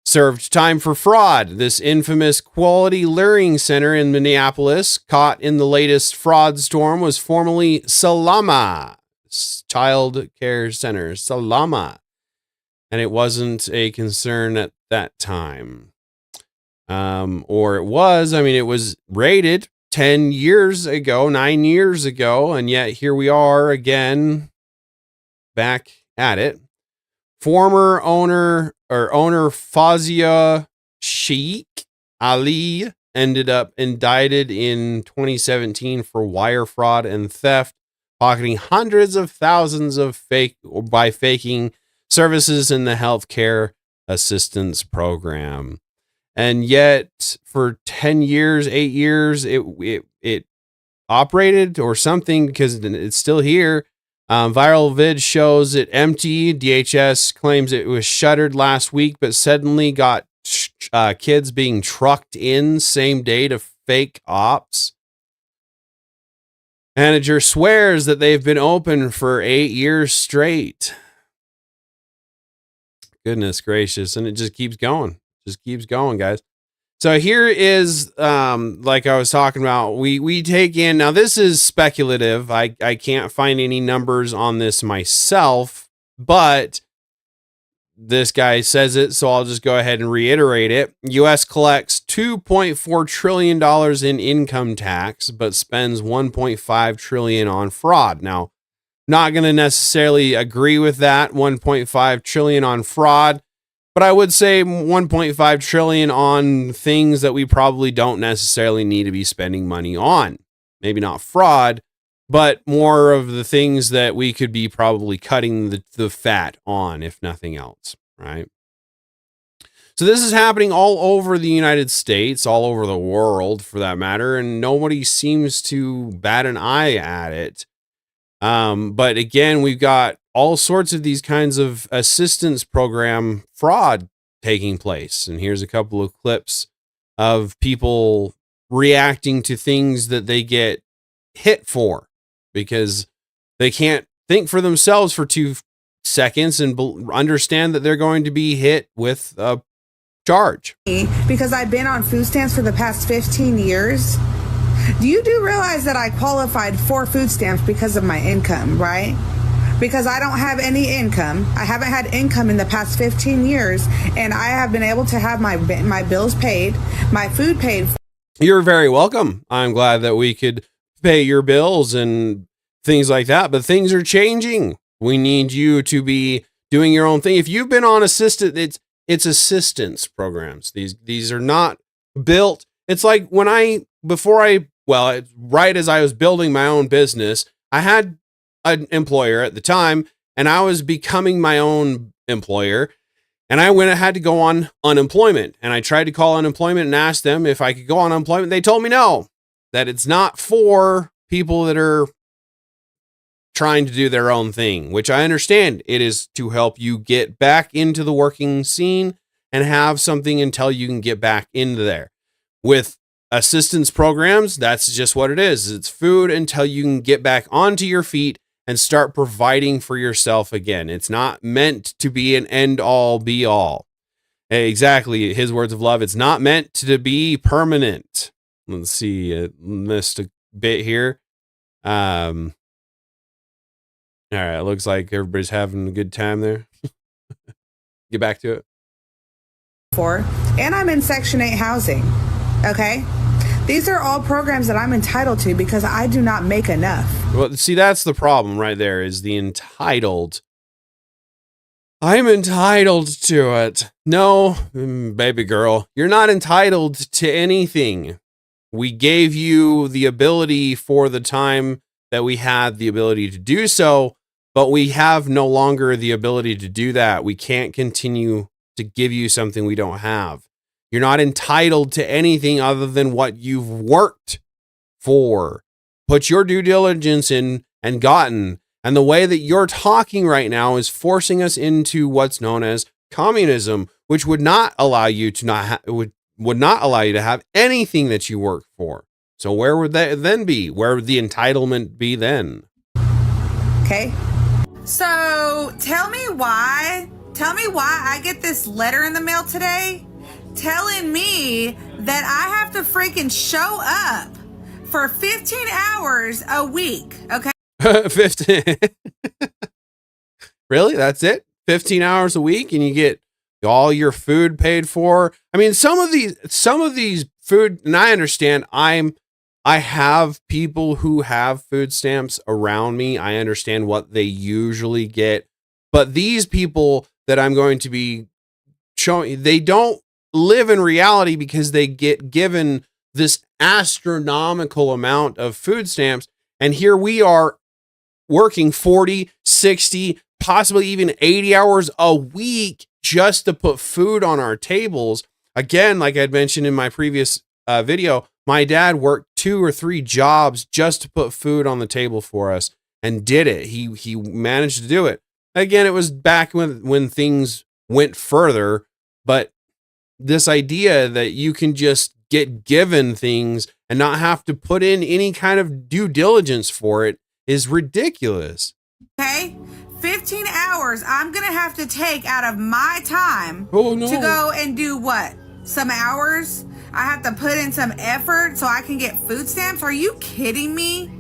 Served time for fraud. This infamous Quality Leering Center in Minneapolis, caught in the latest fraud storm, was formerly Salama Child Care Center. Salama. And it wasn't a concern at that time. Or it was. I mean, it was raided 9 years ago, and yet here we are again, back at it. Former owner Fazia Sheikh Ali ended up indicted in 2017 for wire fraud and theft, pocketing hundreds of thousands by faking services in the healthcare assistance program. And yet for 10 years, 8 years, it operated or something, because it's still here. Viral vid shows it empty. DHS claims it was shuttered last week, but suddenly got kids being trucked in same day to fake ops. Manager swears that they've been open for 8 years straight. Goodness gracious. And it just keeps going. Guys. So here is, like I was talking about, we take in, now this is speculative. I can't find any numbers on this myself, but this guy says it, so I'll just go ahead and reiterate it. U.S. collects $2.4 trillion in income tax, but spends $1.5 trillion on fraud. Now, not going to necessarily agree with that, $1.5 trillion on fraud. But I would say 1.5 trillion on things that we probably don't necessarily need to be spending money on. Maybe not fraud, but more of the things that we could be probably cutting the fat on, if nothing else, right? So this is happening all over the United States, all over the world for that matter, and nobody seems to bat an eye at it. But again, we've got all sorts of these kinds of assistance program fraud taking place. And here's a couple of clips of people reacting to things that they get hit for because they can't think for themselves for 2 seconds and understand that they're going to be hit with a charge. Because I've been on food stamps for the past 15 years. Do you realize that I qualified for food stamps because of my income, right? Because I don't have any income. I haven't had income in the past 15 years, and I have been able to have my bills paid, my food paid. You're very welcome. I'm glad that we could pay your bills and things like that, but things are changing. We need you to be doing your own thing. If you've been on assistance, it's assistance programs. These are not built. It's like when right as I was building my own business, I had an employer at the time, and I was becoming my own employer. And I had to go on unemployment, and I tried to call unemployment and ask them if I could go on unemployment. They told me no, that it's not for people that are trying to do their own thing, which I understand. It is to help you get back into the working scene and have something until you can get back into there. With assistance programs, that's just what it is. It's food until you can get back onto your feet and start providing for yourself again. It's not meant to be an end all be all. Exactly. His words of love. It's not meant to be permanent. Let's see. I missed a bit here. All right. It looks like everybody's having a good time there. Get back to it. And I'm in Section 8 housing. Okay? These are all programs that I'm entitled to because I do not make enough. Well, see, that's the problem right there, is the entitled. I'm entitled to it. No, baby girl, you're not entitled to anything. We gave you the ability for the time that we had the ability to do so, but we have no longer the ability to do that. We can't continue to give you something we don't have. You're not entitled to anything other than what you've worked for, put your due diligence in and gotten. And the way that you're talking right now is forcing us into what's known as communism, which would not allow you to would not allow you to have anything that you work for. So where would that then be? Where would the entitlement be then? Okay. So tell me why I get this letter in the mail today telling me that I have to freaking show up for 15 hours a week. Okay. 15. Really? That's it? 15 hours a week and you get all your food paid for? I mean, some of these food, and I understand I have people who have food stamps around me. I understand what they usually get, but these people that I'm going to be showing, they don't live in reality because they get given this astronomical amount of food stamps. And here we are working 40, 60, possibly even 80 hours a week just to put food on our tables. Again, like I'd mentioned in my previous video, my dad worked 2 or 3 jobs just to put food on the table for us and did it. He managed to do it. Again, it was back when things went further, but this idea that you can just get given things and not have to put in any kind of due diligence for it is ridiculous. Okay. 15 hours I'm going to have to take out of my time to go and do what? Some hours? I have to put in some effort so I can get food stamps? Are you kidding me?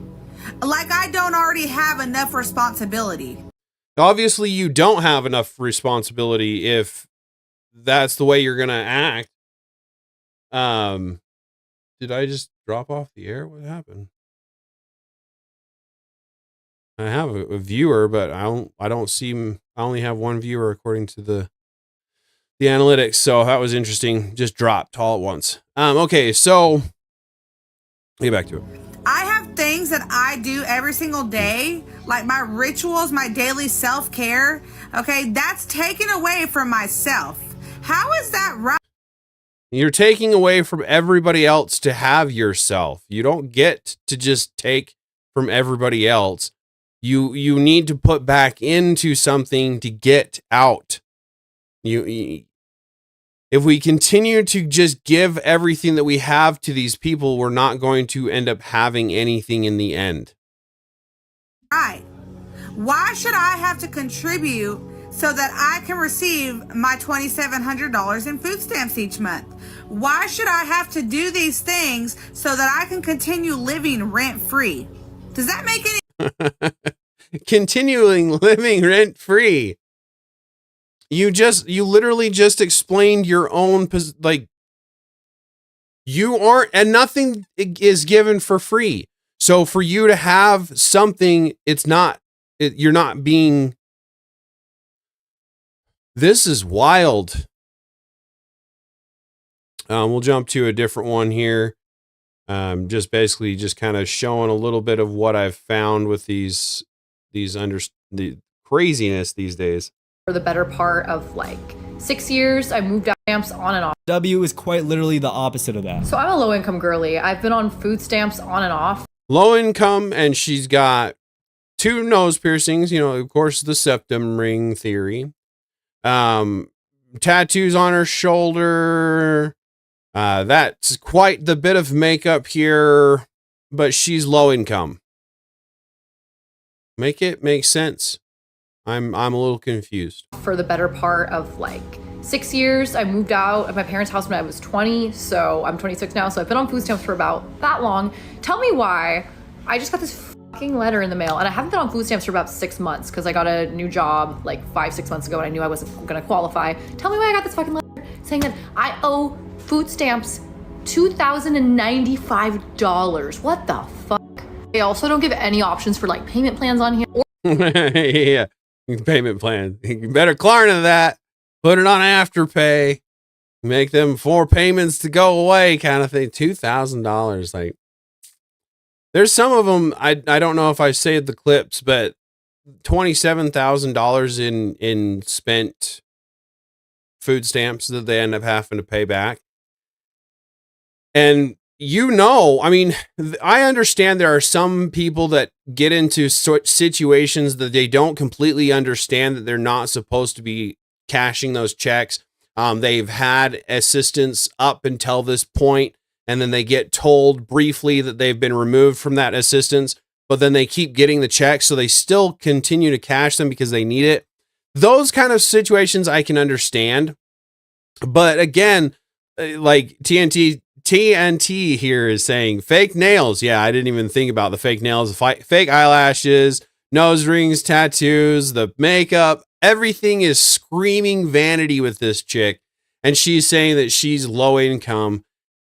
Like I don't already have enough responsibility. Obviously, you don't have enough responsibility if that's the way you're going to act. Did I just drop off the air? What happened? I have a viewer, but I only have one viewer according to the analytics. So that was interesting. Just dropped all at once. Okay. So get back to it. I have things that I do every single day, like my rituals, my daily self-care. Okay. That's taken away from myself. How is that right? You're taking away from everybody else to have yourself. You don't get to just take from everybody else. You need to put back into something to get out. If we continue to just give everything that we have to these people, we're not going to end up having anything in the end. Right. Why should I have to contribute so that I can receive my $2,700 in food stamps each month? Why should I have to do these things so that I can continue living rent-free? Does that make any Continuing living rent-free. You literally just explained your own, like, you aren't, and nothing is given for free. So for you to have something, you're not being, this is wild. We'll jump to a different one here. Just basically just kind of showing a little bit of what I've found with the craziness these days. For the better part of like 6 years, I moved out stamps on and off. W is quite literally the opposite of that. So I'm a low-income girly. I've been on food stamps on and off. Low income, and she's got 2 nose piercings, you know, of course, the septum ring theory. Tattoos on her shoulder. That's quite the bit of makeup here, but she's low income. Make it make sense. I'm a little confused. For the better part of like 6 years, I moved out of my parents' house when I was 20, so I'm 26 now, so I've been on food stamps for about that long. Tell me why. I just got this fucking letter in the mail, and I haven't been on food stamps for about 6 months because I got a new job like 5-6 months ago and I knew I wasn't gonna qualify. Tell me why I got this fucking letter saying that I owe food stamps $2,095. What the fuck? They also don't give any options for like payment plans on here. Yeah, payment plan. You better Klarna that. Put it on Afterpay. Make them 4 payments to go away kind of thing. $2,000. Like, there's some of them, I don't know if I saved the clips, but $27,000 in spent food stamps that they end up having to pay back. And you know, I mean, I understand there are some people that get into situations that they don't completely understand that they're not supposed to be cashing those checks. They've had assistance up until this point, and then they get told briefly that they've been removed from that assistance, but then they keep getting the checks, so they still continue to cash them because they need it. Those kind of situations I can understand. But again, like TNT here is saying fake nails. Yeah, I didn't even think about the fake nails, fake eyelashes, nose rings, tattoos, the makeup. Everything is screaming vanity with this chick. And she's saying that she's low income.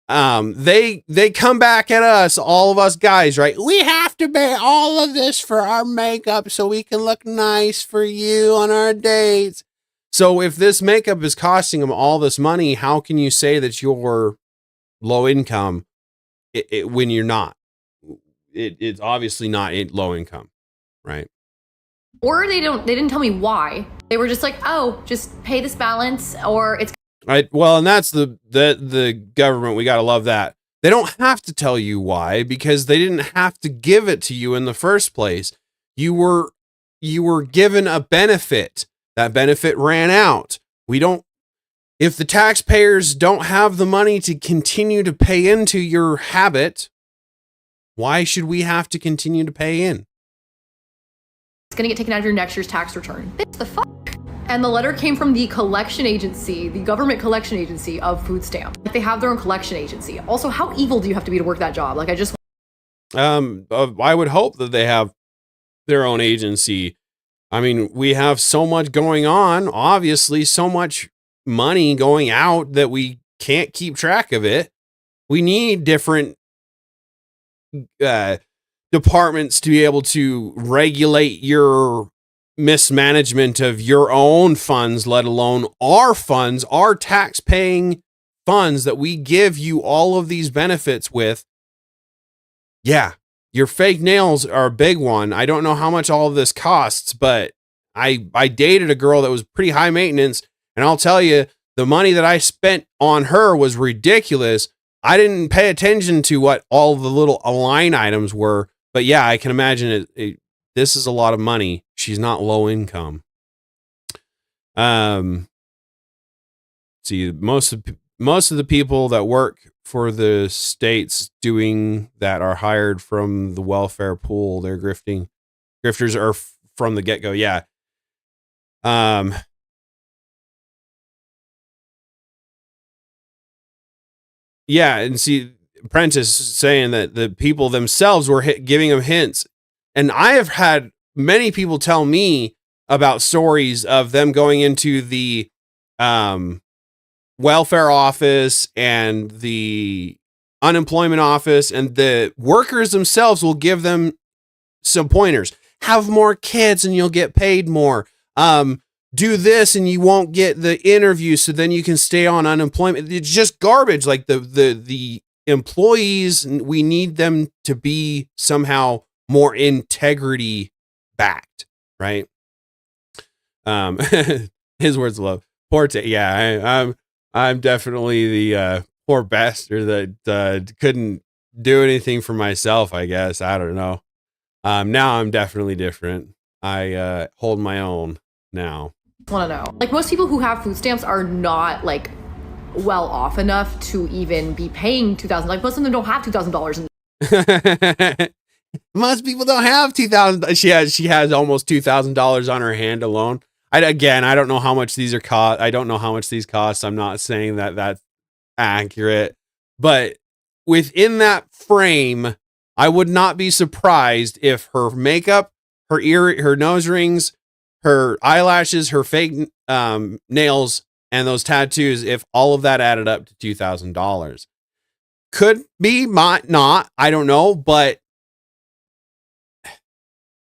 They come back at us, all of us guys, right? We have to pay all of this for our makeup so we can look nice for you on our dates. So if this makeup is costing them all this money, how can you say that you're low income when you're not? It's obviously not low income, right? Or they didn't tell me why. They were just like, oh, just pay this balance, or it's Right. Well, and that's the government. We got to love that. They don't have to tell you why, because they didn't have to give it to you in the first place. You were given a benefit. That benefit ran out. If the taxpayers don't have the money to continue to pay into your habit, why should we have to continue to pay in? It's going to get taken out of your next year's tax return. Bitch, the fuck? And the letter came from the collection agency, the government collection agency of food stamps. They have their own collection agency. Also, how evil do you have to be to work that job? Like, I would hope that they have their own agency. I mean, we have so much going on, obviously, so much money going out that we can't keep track of it. We need different departments to be able to regulate your mismanagement of your own funds, let alone our funds, our tax-paying funds that we give you all of these benefits with. Yeah, your fake nails are a big one. I don't know how much all of this costs, but I dated a girl that was pretty high maintenance, and I'll tell you, the money that I spent on her was ridiculous. I didn't pay attention to what all the little line items were, but yeah, I can imagine this is a lot of money. She's not low income. See, most of the people that work for the states doing that are hired from the welfare pool. They're grifting. Grifters are from the get-go. Yeah. Yeah, and see, Prentice saying that the people themselves were giving them hints. And I have had many people tell me about stories of them going into the welfare office and the unemployment office, and the workers themselves will give them some pointers. Have more kids and you'll get paid more. Do this and you won't get the interview, so then you can stay on unemployment. It's just garbage. Like the employees, we need them to be somehow more integrity backed, right? His words of love. Yeah, I'm definitely the poor bastard that couldn't do anything for myself, I guess. I don't know. Now I'm definitely different. I hold my own now. Want to know, like, most people who have food stamps are not like well off enough to even be paying $2,000. Like, most of them don't have $2,000. Most people don't have $2,000. She has almost $2,000 on her hand alone. I don't know how much these are cost. I don't know how much these cost. I'm not saying that that's accurate, but within that frame, I would not be surprised if her makeup, her nose rings, her eyelashes, her fake nails, and those tattoos, if all of that added up to $2,000. Could be, might not, I don't know, but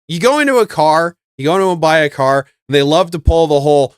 you go into a car, you go to buy a car, and they love to pull the whole,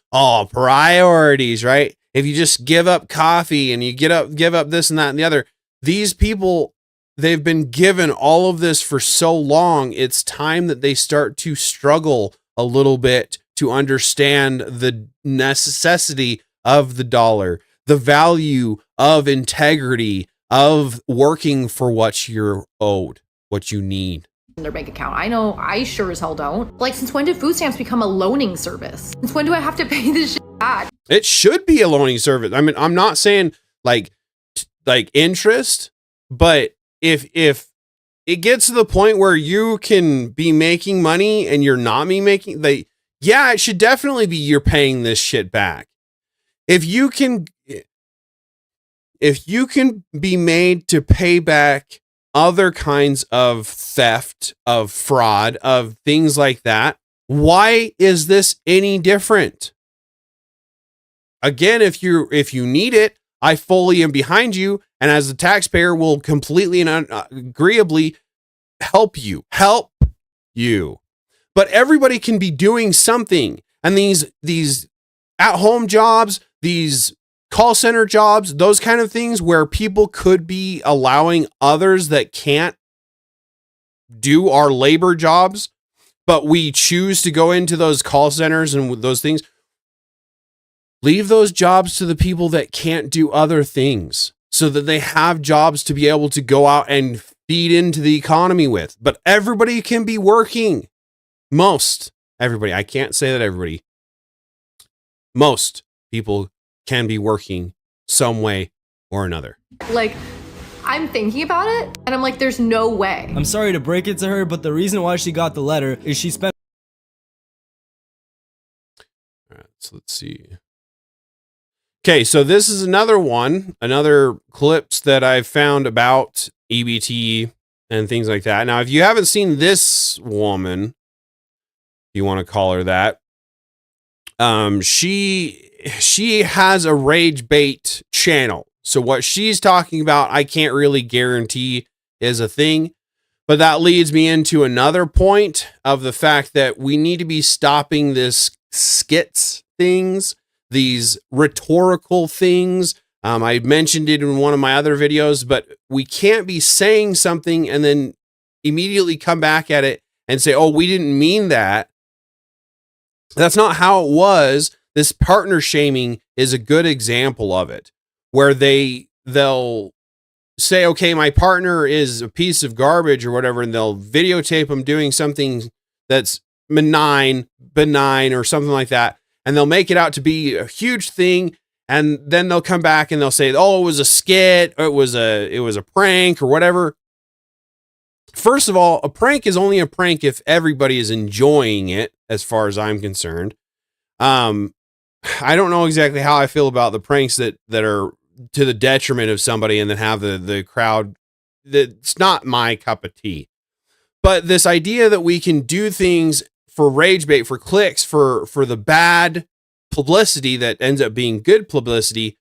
priorities, right? If you just give up coffee and you give up this and that and the other, these people, they've been given all of this for so long, it's time that they start to struggle a little bit to understand the necessity of the dollar, the value of integrity, of working for what you're owed, what you need. In their bank account. I know I sure as hell don't. Like, since when did food stamps become a loaning service? Since when do I have to pay this shit back? It should be a loaning service. I mean, I'm not saying like interest, but if it gets to the point where you can be making money and you're not it should definitely be you're paying this shit back. If you can be made to pay back other kinds of theft, of fraud, of things like that, why is this any different? Again, if you need it, I fully am behind you, and as a taxpayer will completely and agreeably help you. But everybody can be doing something, and these at-home jobs, these call center jobs, those kind of things where people could be allowing others that can't do our labor jobs, but we choose to go into those call centers and those things. Leave those jobs to the people that can't do other things so that they have jobs to be able to go out and feed into the economy with. But everybody can be working. Most everybody. I can't say that everybody. Most people can be working some way or another. Like, I'm thinking about it, and I'm like, there's no way. I'm sorry to break it to her, but the reason why she got the letter is she spent... All right, so let's see. Okay, so this is another clips that I've found about EBT and things like that. Now, if you haven't seen this woman, if you want to call her that, she has a rage bait channel. So what she's talking about, I can't really guarantee is a thing, but that leads me into another point of the fact that we need to be stopping this skits things, these rhetorical things. I mentioned it in one of my other videos, but we can't be saying something and then immediately come back at it and say, oh, we didn't mean that. That's not how it was. This partner shaming is a good example of it, where they'll say, okay, my partner is a piece of garbage or whatever, and they'll videotape them doing something that's benign or something like that, and they'll make it out to be a huge thing, and then they'll come back and they'll say, oh, it was a skit, or it was a prank or whatever. First of all, a prank is only a prank if everybody is enjoying it, as far as I'm concerned. I don't know exactly how I feel about the pranks that are to the detriment of somebody and then have the crowd. That's not my cup of tea. But this idea that we can do things for rage bait, for clicks, for the bad publicity that ends up being good publicity,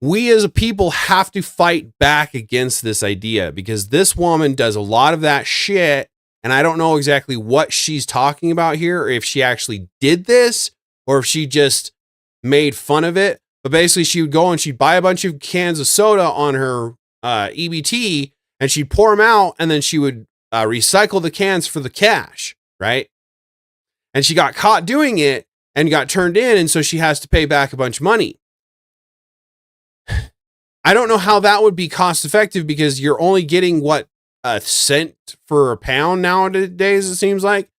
we as a people have to fight back against this idea, because this woman does a lot of that shit. And I don't know exactly what she's talking about here, or if she actually did this, or if she just made fun of it. But basically, she would go and she'd buy a bunch of cans of soda on her EBT, and she'd pour them out, and then she would recycle the cans for the cash, right? And she got caught doing it, and got turned in, and so she has to pay back a bunch of money. I don't know how that would be cost effective, because you're only getting what, a cent for a pound nowadays, it seems like.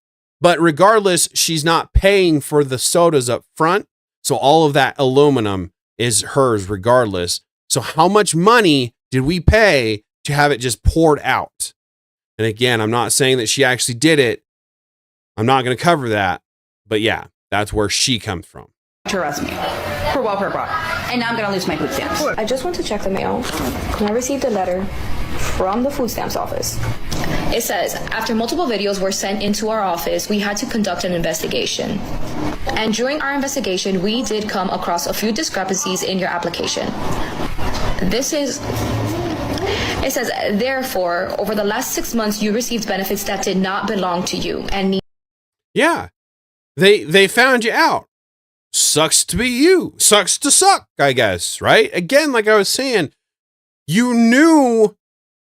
But regardless, she's not paying for the sodas up front. So all of that aluminum is hers regardless. So how much money did we pay to have it just poured out? And again, I'm not saying that she actually did it. I'm not going to cover that. But yeah, that's where she comes from. To arrest me for welfare fraud, and now I'm going to lose my food stamps. I just want to check the mail. I received a letter from the food stamps office. It says, after multiple videos were sent into our office, we had to conduct an investigation. And during our investigation, we did come across a few discrepancies in your application. It says, therefore, over the last 6 months, you received benefits that did not belong to you and Yeah, they found you out. Sucks to be you. Sucks to suck, I guess, right? Again, like I was saying, you knew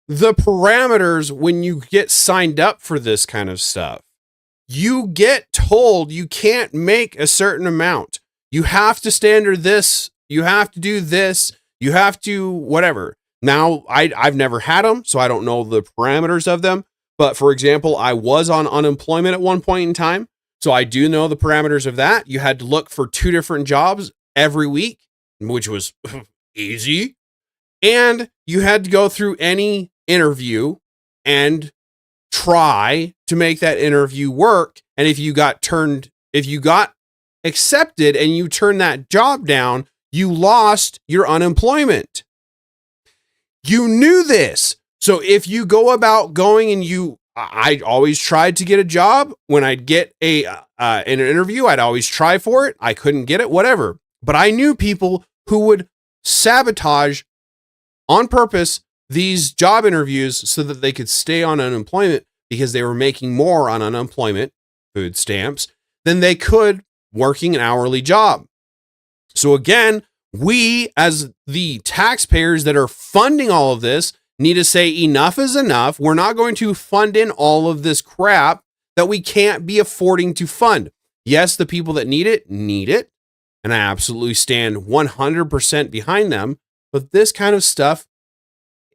the parameters when you get signed up for this kind of stuff. You get told you can't make a certain amount. You have to stay under this. You have to do this. You have to whatever. Now, I've never had them, so I don't know the parameters of them. But for example, I was on unemployment at one point in time. So I do know the parameters of that. You had to look for 2 different jobs every week, which was easy. And you had to go through any interview and try to make that interview work. And if you got accepted and you turned that job down, you lost your unemployment. You knew this. So if you go about going and I always tried to get a job. When I'd get an interview, I'd always try for it. I couldn't get it, whatever. But I knew people who would sabotage on purpose these job interviews so that they could stay on unemployment, because they were making more on unemployment, food stamps, than they could working an hourly job. So again, we as the taxpayers that are funding all of this need to say enough is enough. We're not going to fund in all of this crap that we can't be affording to fund. Yes, the people that need it, and I absolutely stand 100% behind them. But this kind of stuff,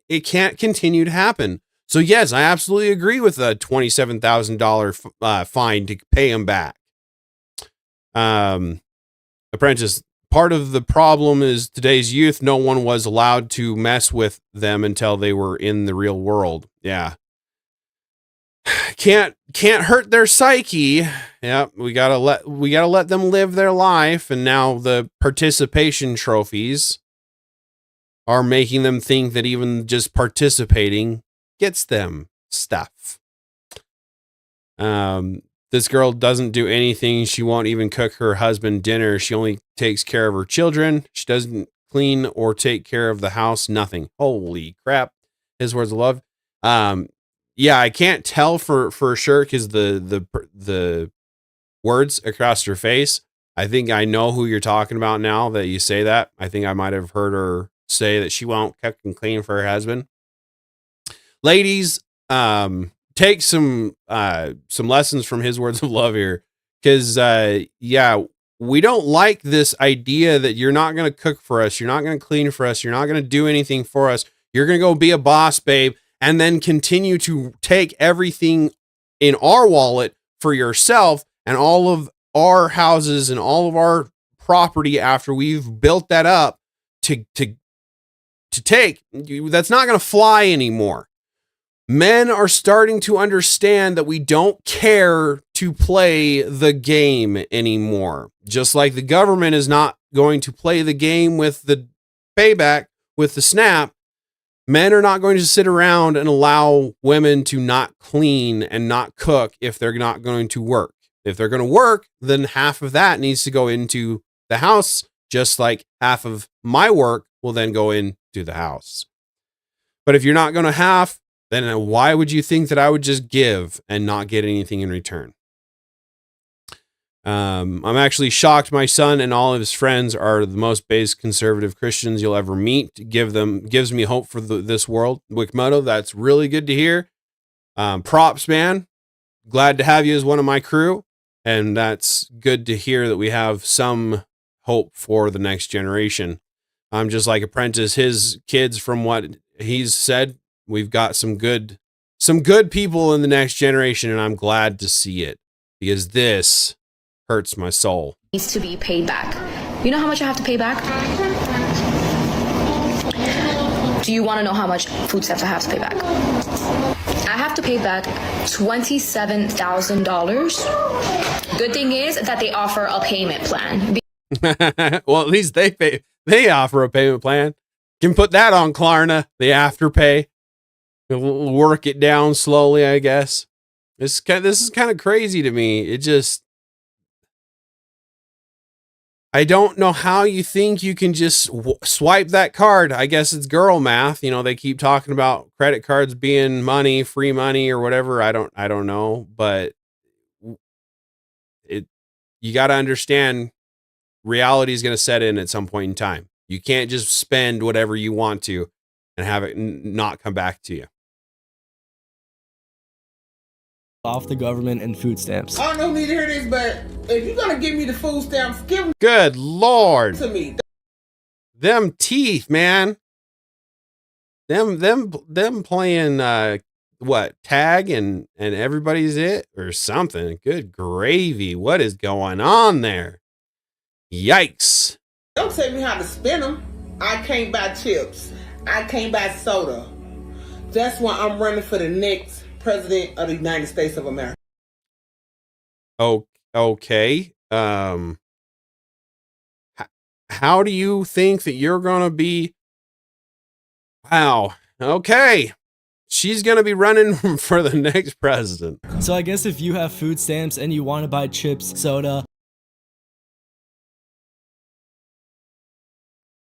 it can't continue to happen. So yes, I absolutely agree with a $27,000 fine to pay them back. Apprentice, part of the problem is today's youth, no one was allowed to mess with them until they were in the real world. Yeah. Can't hurt their psyche. Yeah, we gotta let them live their life. And now the participation trophies are making them think that even just participating gets them stuff. This girl doesn't do anything. She won't even cook her husband dinner. She only takes care of her children. She doesn't clean or take care of the house. Nothing. Holy crap. His words of love. Yeah, I can't tell for sure because the words across her face. I think I know who you're talking about now that you say that. I think I might have heard her say that she won't cook and clean for her husband. Ladies, take some lessons from his words of love here, because yeah, we don't like this idea that you're not going to cook for us, you're not going to clean for us, you're not going to do anything for us, you're going to go be a boss babe and then continue to take everything in our wallet for yourself and all of our houses and all of our property after we've built that up to take. That's not going to fly anymore. Men are starting to understand that we don't care to play the game anymore. Just like the government is not going to play the game with the payback, with the SNAP, men are not going to sit around and allow women to not clean and not cook if they're not going to work. If they're going to work, then half of that needs to go into the house, just like half of my work will then go into the house. But if you're not going to have, then why would you think that I would just give and not get anything in return? I'm actually shocked. My son and all of his friends are the most base conservative Christians you'll ever meet. Gives me hope for this world. Wickmoto, that's really good to hear. Props, man. Glad to have you as one of my crew. And that's good to hear that we have some hope for the next generation. Just like Apprentice, his kids, from what he's said, we've got some good people in the next generation, and I'm glad to see it, because this hurts my soul. Needs to be paid back. You know how much I have to pay back? Do you want to know how much food stamps I have to pay back? I have to pay back $27,000. Good thing is that they offer a payment plan. Well, at least they offer a payment plan. Can put that on Klarna, the afterpay. We'll work it down slowly, I guess. This is kind of crazy to me. It just, I don't know how you think you can just swipe that card. I guess it's girl math. You know, they keep talking about credit cards being money, free money or whatever. I don't know, but you got to understand reality is going to set in at some point in time. You can't just spend whatever you want to and have it not come back to you. Off the government and food stamps. I don't know who need to hear this, but if you're gonna give me the food stamps, give them Good Lord to me. Them teeth, man. Them playing what, tag and everybody's it or something. Good gravy. What is going on there? Yikes. Don't tell me how to spend them. I can't buy chips. I can't buy soda. That's why I'm running for the next president of the United States of America. Oh, okay. How do you think that you're gonna be? Wow. Okay. She's gonna be running for the next president. So I guess if you have food stamps and you want to buy chips, soda.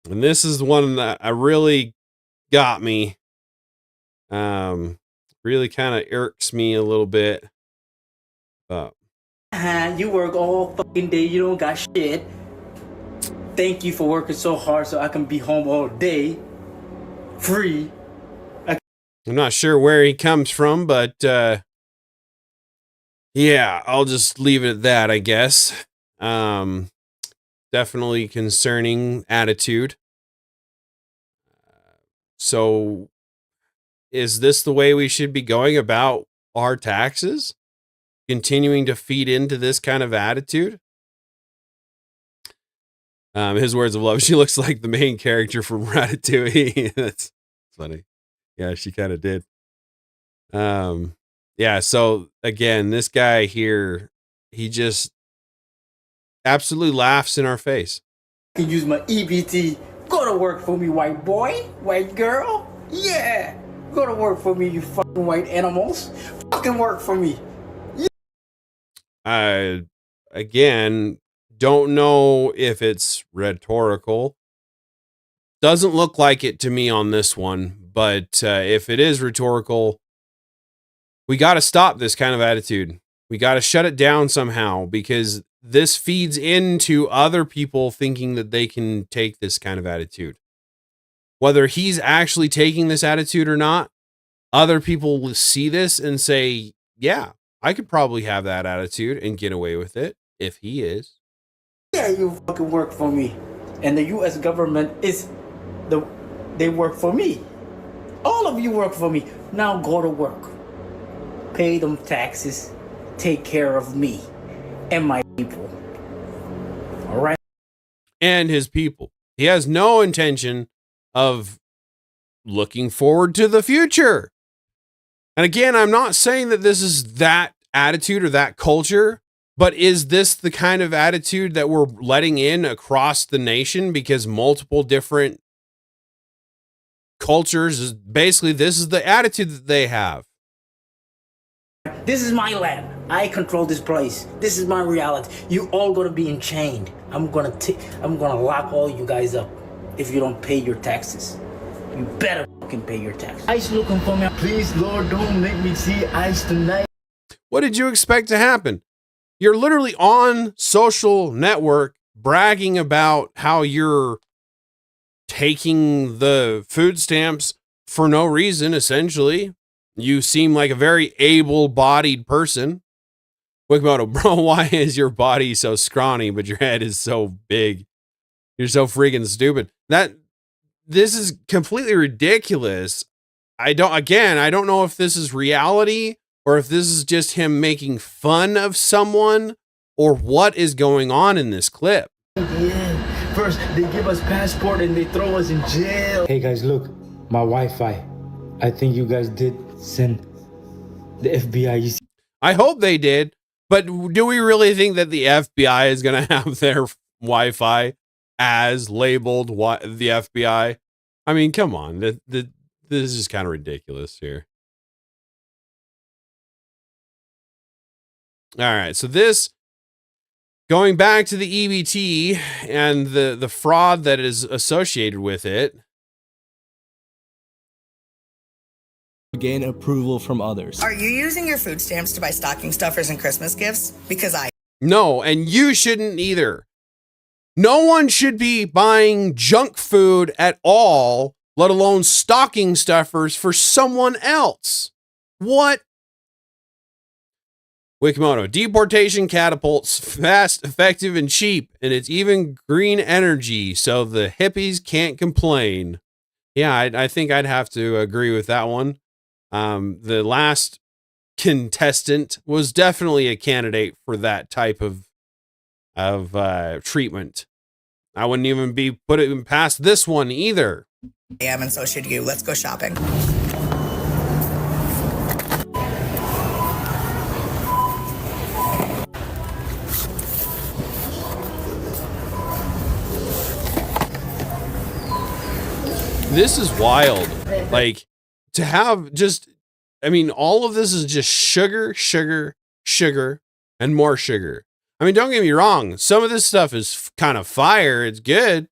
And this is one that really got me. Really kind of irks me a little bit. But you work all fucking day, you don't got shit. Thank you for working so hard so I can be home all day. Free. I'm not sure where he comes from, but yeah, I'll just leave it at that, I guess. Definitely concerning attitude. So is this the way we should be going about our taxes? Continuing to feed into this kind of attitude? His words of love. She looks like the main character from Ratatouille. That's funny. Yeah, she kind of did. Yeah, so again, this guy here, he just absolutely laughs in our face. I can use my EBT. Go to work for me, white boy, white girl. Yeah. Go to work for me, you fucking white animals. Fucking work for me. Again, don't know if it's rhetorical. Doesn't look like it to me on this one, but if it is rhetorical, we got to stop this kind of attitude. We got to shut it down somehow, because this feeds into other people thinking that they can take this kind of attitude. Whether he's actually taking this attitude or not, other people will see this and say, yeah, I could probably have that attitude and get away with it if he is. Yeah, you fucking work for me. And the U.S. government they work for me. All of you work for me. Now go to work. Pay them taxes. Take care of me and my people. All right? And his people. He has no intention of looking forward to the future. And again, I'm not saying that this is that attitude or that culture, but is this the kind of attitude that we're letting in across the nation? Because multiple different cultures, is basically, this is the attitude that they have. This is my land. I control this place. This is my reality. You all gonna be enchained. I'm gonna lock all you guys up if you don't pay your taxes. You better fucking pay your taxes. ICE looking for me. Please, Lord, don't make me see ICE tonight. What did you expect to happen? You're literally on social network bragging about how you're taking the food stamps for no reason, essentially. You seem like a very able-bodied person. Wikimoto, bro, why is your body so scrawny, but your head is so big? You're so freaking stupid. This is completely ridiculous. I don't know if this is reality or if this is just him making fun of someone or what is going on in this clip. Yeah. First, they give us passport and they throw us in jail. Hey guys, look, my Wi-Fi. I think you guys did send the FBI. You see? I hope they did, but do we really think that the FBI is going to have their Wi-Fi as labeled the FBI? I mean, come on. This is just kind of ridiculous here. All right, so this, going back to the EBT and the fraud that is associated with it. Gain approval from others. Are you using your food stamps to buy stocking stuffers and Christmas gifts? Because No, and you shouldn't either. No one should be buying junk food at all, let alone stocking stuffers for someone else. What? Wikimoto, deportation catapults fast, effective, and cheap, and it's even green energy, so the hippies can't complain. Yeah, I think I'd have to agree with that one. The last contestant was definitely a candidate for that type of treatment. I wouldn't even be put it past this one either. I am, and so should you. Let's go shopping. This is wild. Like, to have just, I mean, all of this is just sugar, sugar, sugar, and more sugar. I mean, don't get me wrong. Some of this stuff is kind of fire. It's good.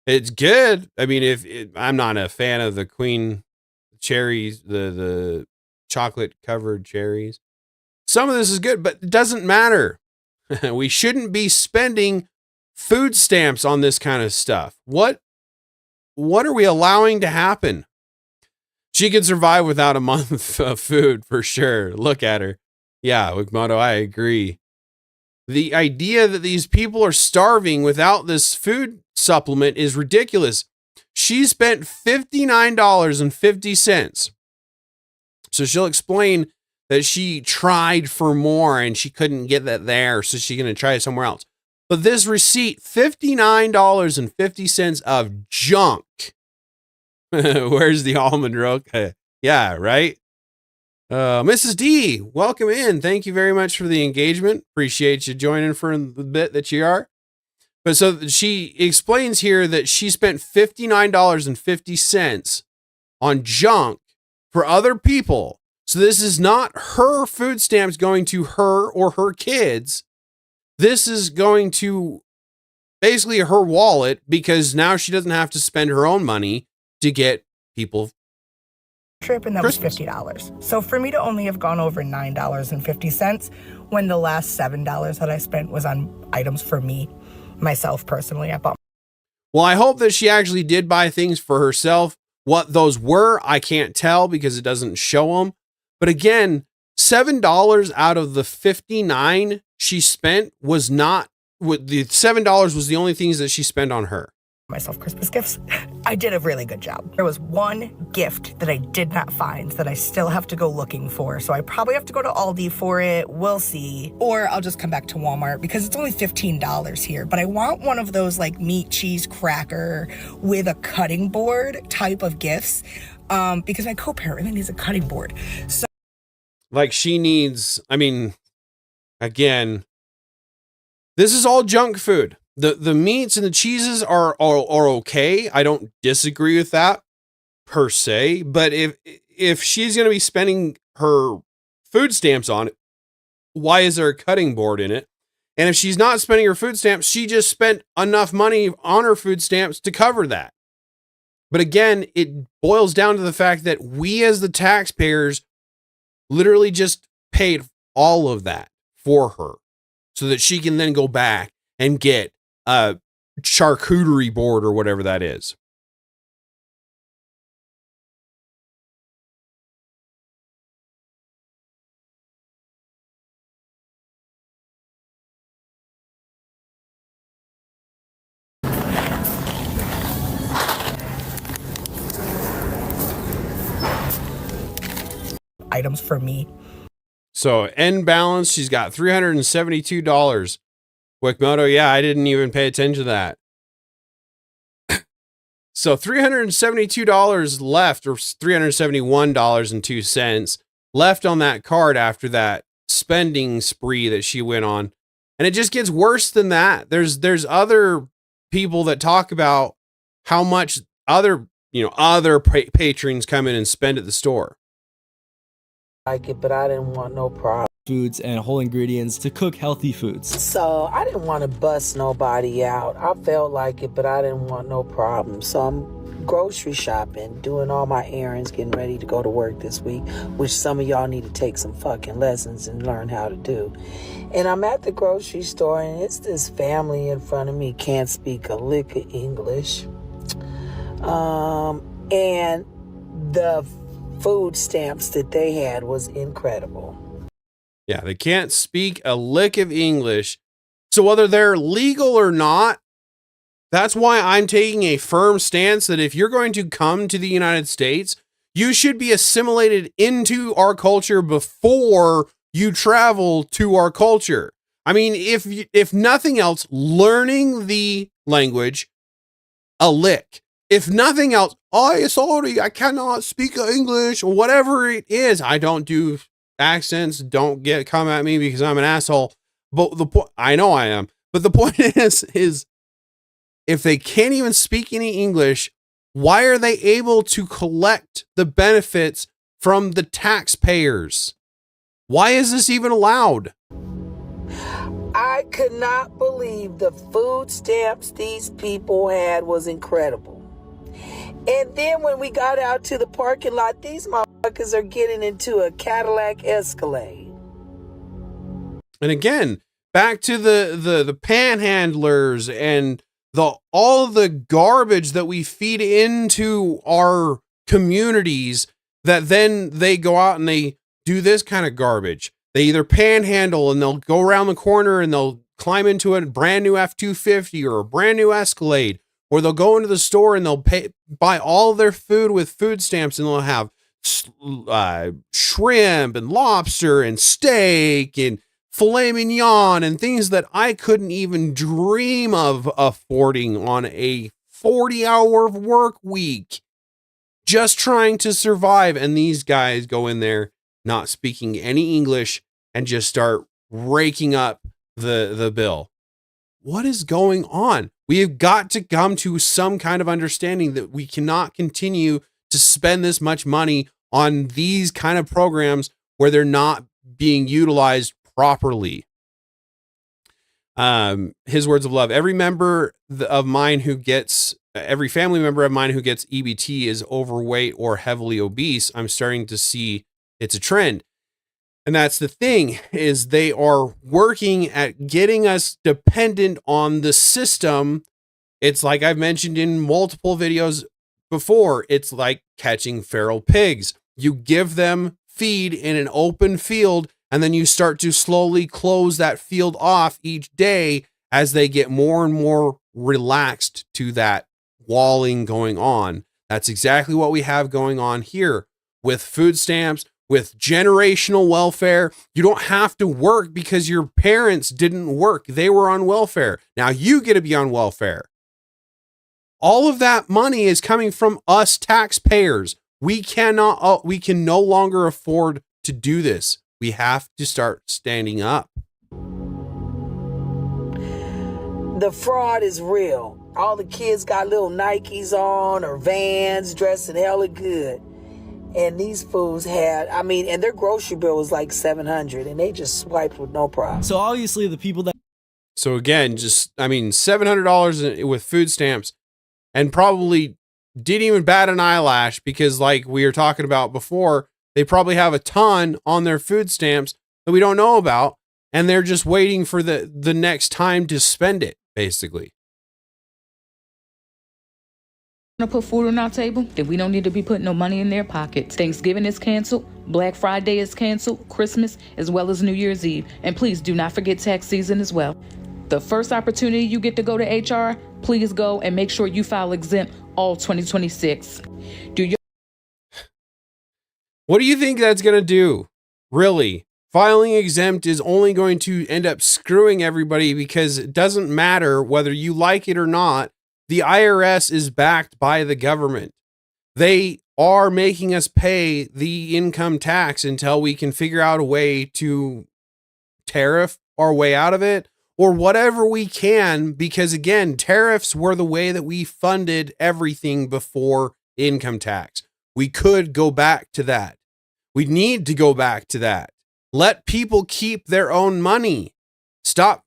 It's good. I mean, I'm not a fan of the Queen cherries, the chocolate covered cherries. Some of this is good, but it doesn't matter. We shouldn't be spending food stamps on this kind of stuff. What are we allowing to happen? She could survive without a month of food for sure. Look at her. Yeah, Wikimoto, I agree. The idea that these people are starving without this food supplement is ridiculous. She spent $59.50. So she'll explain that she tried for more and she couldn't get that there, so she's going to try it somewhere else. But this receipt, $59.50 of junk. Where's the almond milk? Yeah, right? Mrs. D, welcome in. Thank you very much for the engagement. Appreciate you joining for the bit that you are. But so she explains here that she spent $59.50 on junk for other people. So this is not her food stamps going to her or her kids. This is going to basically her wallet, because now she doesn't have to spend her own money to get people trip, and that was $50. So for me to only have gone over $9.50 when the last $7 that I spent was on items for me, myself personally, I bought. Well, I hope that she actually did buy things for herself. What those were, I can't tell because it doesn't show them. But again, $7 out of the $59 she spent was not, the $7 was the only things that she spent on her. Myself Christmas gifts. I did a really good job. There was one gift that I did not find that I still have to go looking for. So I probably have to go to Aldi for it. We'll see. Or I'll just come back to Walmart because it's only $15 here. But I want one of those like meat, cheese, cracker with a cutting board type of gifts because my co-parent really needs a cutting board. So like she needs, I mean, again, this is all junk food. The meats and the cheeses are okay. I don't disagree with that per se, but if she's going to be spending her food stamps on it, why is there a cutting board in it? And if she's not spending her food stamps, she just spent enough money on her food stamps to cover that. But again, it boils down to the fact that we as the taxpayers literally just paid all of that for her so that she can then go back and get a charcuterie board or whatever that is. items for me. So end balance, she's got $372. Wickmoto, yeah, I didn't even pay attention to that. So $372 left, or $371.02 left on that card after that spending spree that she went on. And it just gets worse than that. There's other people that talk about how much other patrons come in and spend at the store. Like it, but I didn't want no problem. Foods and whole ingredients to cook healthy foods. So I didn't want to bust nobody out. I felt like it, but I didn't want no problem. So I'm grocery shopping, doing all my errands, getting ready to go to work this week, which some of y'all need to take some fucking lessons and learn how to do. And I'm at the grocery store, and it's this family in front of me, can't speak a lick of English. And the food stamps that they had was incredible. Yeah, they can't speak a lick of English. So whether they're legal or not, that's why I'm taking a firm stance that if you're going to come to the United States, you should be assimilated into our culture before you travel to our culture. I mean, if nothing else, learning the language, a lick. If nothing else, sorry, I cannot speak English, or whatever it is. I don't do accents. Don't come at me because I'm an asshole. But the point, I know I am. But the point is if they can't even speak any English, why are they able to collect the benefits from the taxpayers? Why is this even allowed? I could not believe the food stamps these people had was incredible. And then when we got out to the parking lot, these motherfuckers are getting into a Cadillac Escalade. And again, back to the panhandlers and all the garbage that we feed into our communities, that then they go out and they do this kind of garbage. They either panhandle and they'll go around the corner and they'll climb into a brand new F-250 or a brand new Escalade, or they'll go into the store and they'll buy all their food with food stamps, and they'll have shrimp and lobster and steak and filet mignon and things that I couldn't even dream of affording on a 40-hour work week, just trying to survive. And these guys go in there not speaking any English and just start raking up the bill. What is going on? We have got to come to some kind of understanding that we cannot continue to spend this much money on these kind of programs where they're not being utilized properly. His words of love: every family member of mine who gets EBT is overweight or heavily obese. I'm starting to see it's a trend. And that's the thing, is they are working at getting us dependent on the system. It's like I've mentioned in multiple videos before. It's like catching feral pigs. You give them feed in an open field, and then you start to slowly close that field off each day as they get more and more relaxed to that walling going on. That's exactly what we have going on here with food stamps, with generational welfare. You don't have to work because your parents didn't work. They were on welfare. Now you get to be on welfare. All of that money is coming from us taxpayers. We can no longer afford to do this. We have to start standing up. The fraud is real. All the kids got little Nikes on or Vans, dressing hella good. And these fools had, and their grocery bill was like $700, and they just swiped with no problem. So obviously the people that... So again, $700 with food stamps, and probably didn't even bat an eyelash, because like we were talking about before, they probably have a ton on their food stamps that we don't know about, and they're just waiting for the next time to spend it, basically. To put food on our table, then we don't need to be putting no money in their pockets. Thanksgiving is canceled, Black Friday is canceled, Christmas, as well as New Year's Eve. And please do not forget tax season as well. The first opportunity you get to go to HR, please go and make sure you file exempt all 2026. What do you think that's going to do? Really? Filing exempt is only going to end up screwing everybody, because it doesn't matter whether you like it or not. The IRS is backed by the government. They are making us pay the income tax until we can figure out a way to tariff our way out of it, or whatever we can, because again, tariffs were the way that we funded everything before income tax. We could go back to that. We need to go back to that. Let people keep their own money. Stop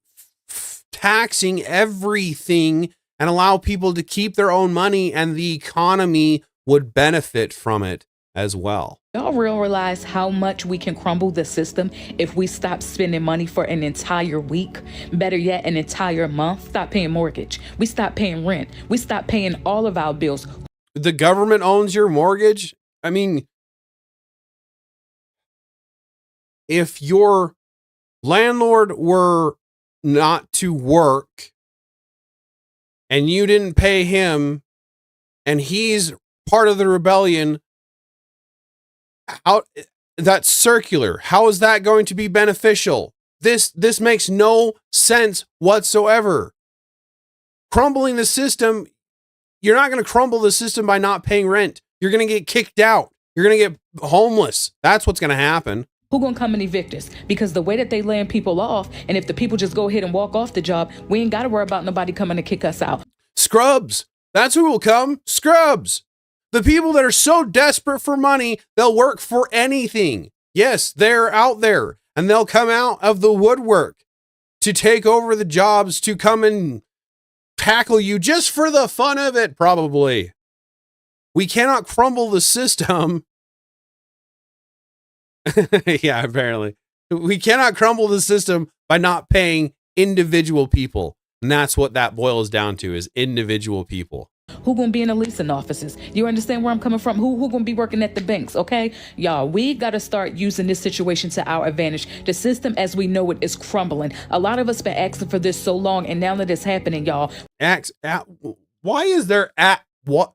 taxing everything and allow people to keep their own money, and the economy would benefit from it as well. Y'all realize how much we can crumble the system if we stop spending money for an entire week? Better yet, an entire month? Stop paying mortgage. We stop paying rent. We stop paying all of our bills. The government owns your mortgage? I mean, if your landlord were not to work and you didn't pay him and he's part of the rebellion, how that's circular. How is that going to be beneficial? This makes no sense whatsoever. Crumbling the system, you're not going to crumble the system by not paying rent. You're going to get kicked out. You're going to get homeless. That's what's going to happen. Who gonna come and evict us? Because the way that they laying people off, and if the people just go ahead and walk off the job, we ain't got to worry about nobody coming to kick us out. Scrubs. That's who will come. Scrubs. The people that are so desperate for money, they'll work for anything. Yes, they're out there, and they'll come out of the woodwork to take over the jobs, to come and tackle you just for the fun of it, probably. We cannot crumble the system. Yeah, apparently. We cannot crumble the system by not paying individual people. And that's what that boils down to, is individual people. Who gonna be in the leasing offices? You understand where I'm coming from? Who gonna be working at the banks? Okay, y'all, we gotta start using this situation to our advantage. The system as we know it is crumbling. A lot of us been asking for this so long, and now that it's happening, y'all. Why is there what?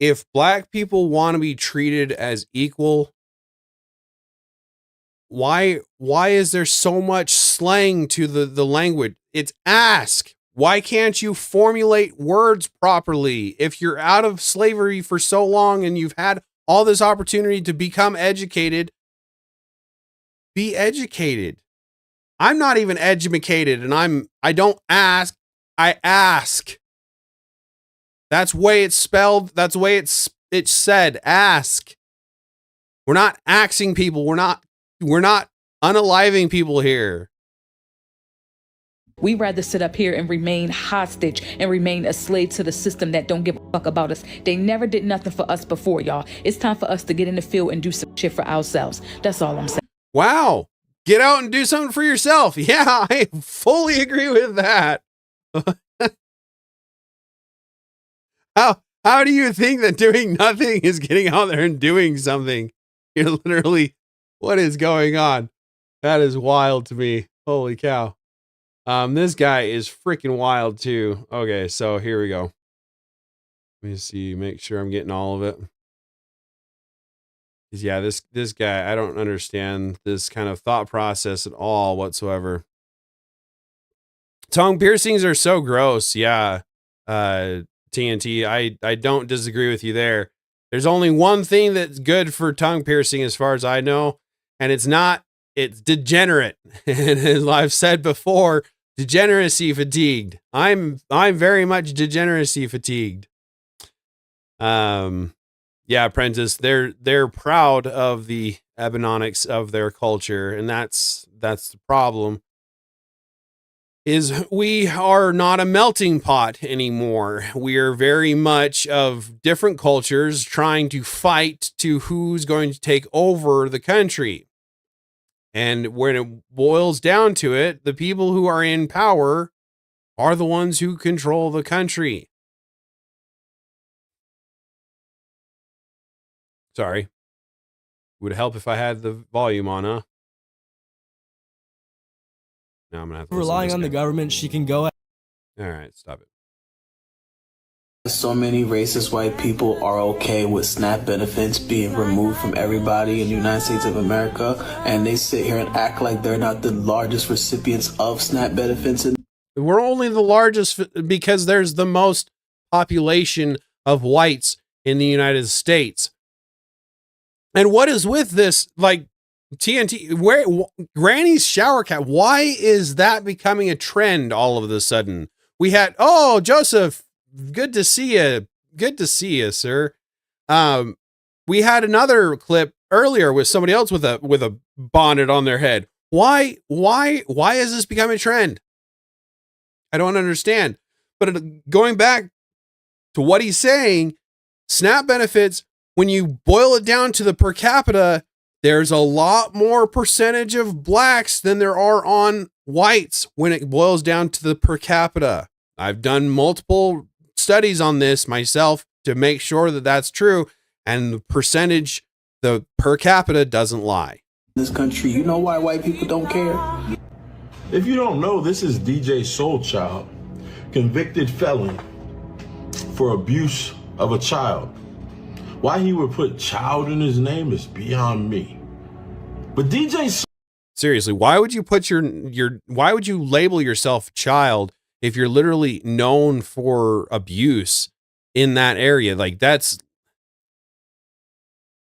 If black people want to be treated as equal, why is there so much slang to the language? It's ask. Why can't you formulate words properly? If you're out of slavery for so long and you've had all this opportunity to become educated, be educated. I'm not even educated, and I don't ask, I ask. That's the way it's spelled. That's the way it's said. Ask. We're not axing people. We're not unaliving people here. We rather sit up here and remain hostage and remain a slave to the system that don't give a fuck about us. They never did nothing for us before, y'all. It's time for us to get in the field and do some shit for ourselves. That's all I'm saying. Wow. Get out and do something for yourself. Yeah, I fully agree with that. How do you think that doing nothing is getting out there and doing something? You're literally, what is going on? That is wild to me. Holy cow. This guy is freaking wild too. Okay, so here we go. Let me see, make sure I'm getting all of it. Yeah, this guy, I don't understand this kind of thought process at all whatsoever. Tongue piercings are so gross. Yeah. TNT, I don't disagree with you there. There's only one thing that's good for tongue piercing as far as I know, and it's degenerate. And as I've said before, degeneracy fatigued. I'm very much degeneracy fatigued. Yeah, Apprentice, they're proud of the ebonics of their culture, and that's the problem. Is we are not a melting pot anymore. We are very much of different cultures trying to fight to who's going to take over the country. And when it boils down to it, the people who are in power are the ones who control the country. Sorry. Would help if I had the volume on, huh? No, I'm gonna have to Relying on the government, she can go. All right, stop it. So many racist white people are okay with SNAP benefits being removed from everybody in the United States of America, and they sit here and act like they're not the largest recipients of SNAP benefits. We're only the largest because there's the most population of whites in the United States. And what is with this, like, TNT, where Granny's shower cap, why is that becoming a trend all of a sudden? We had, oh, Joseph, good to see you. Good to see you, sir. We had another clip earlier with somebody else with a bonnet on their head. Why is this becoming a trend? I don't understand. But going back to what he's saying, SNAP benefits, when you boil it down to the per capita, there's a lot more percentage of blacks than there are on whites when it boils down to the per capita. I've done multiple studies on this myself to make sure that that's true, and the percentage, the per capita, doesn't lie. This country, you know why white people don't care? If you don't know, this is DJ Soulchild, convicted felon for abuse of a child. Why he would put child in his name is beyond me. But DJ, seriously, why would you put why would you label yourself child if you're literally known for abuse in that area? Like, that's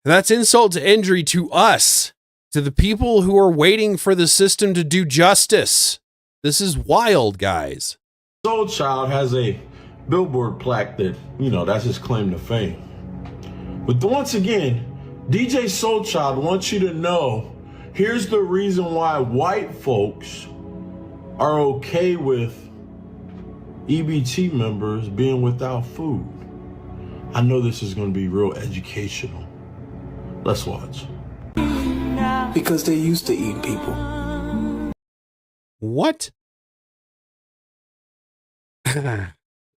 insult to injury to us, to the people who are waiting for the system to do justice. This is wild, guys. Soulchild has a billboard plaque that, that's his claim to fame. But once again, DJ Soulchild wants you to know, here's the reason why white folks are okay with EBT members being without food. I know this is going to be real educational. Let's watch. Because they're used to eating people. What?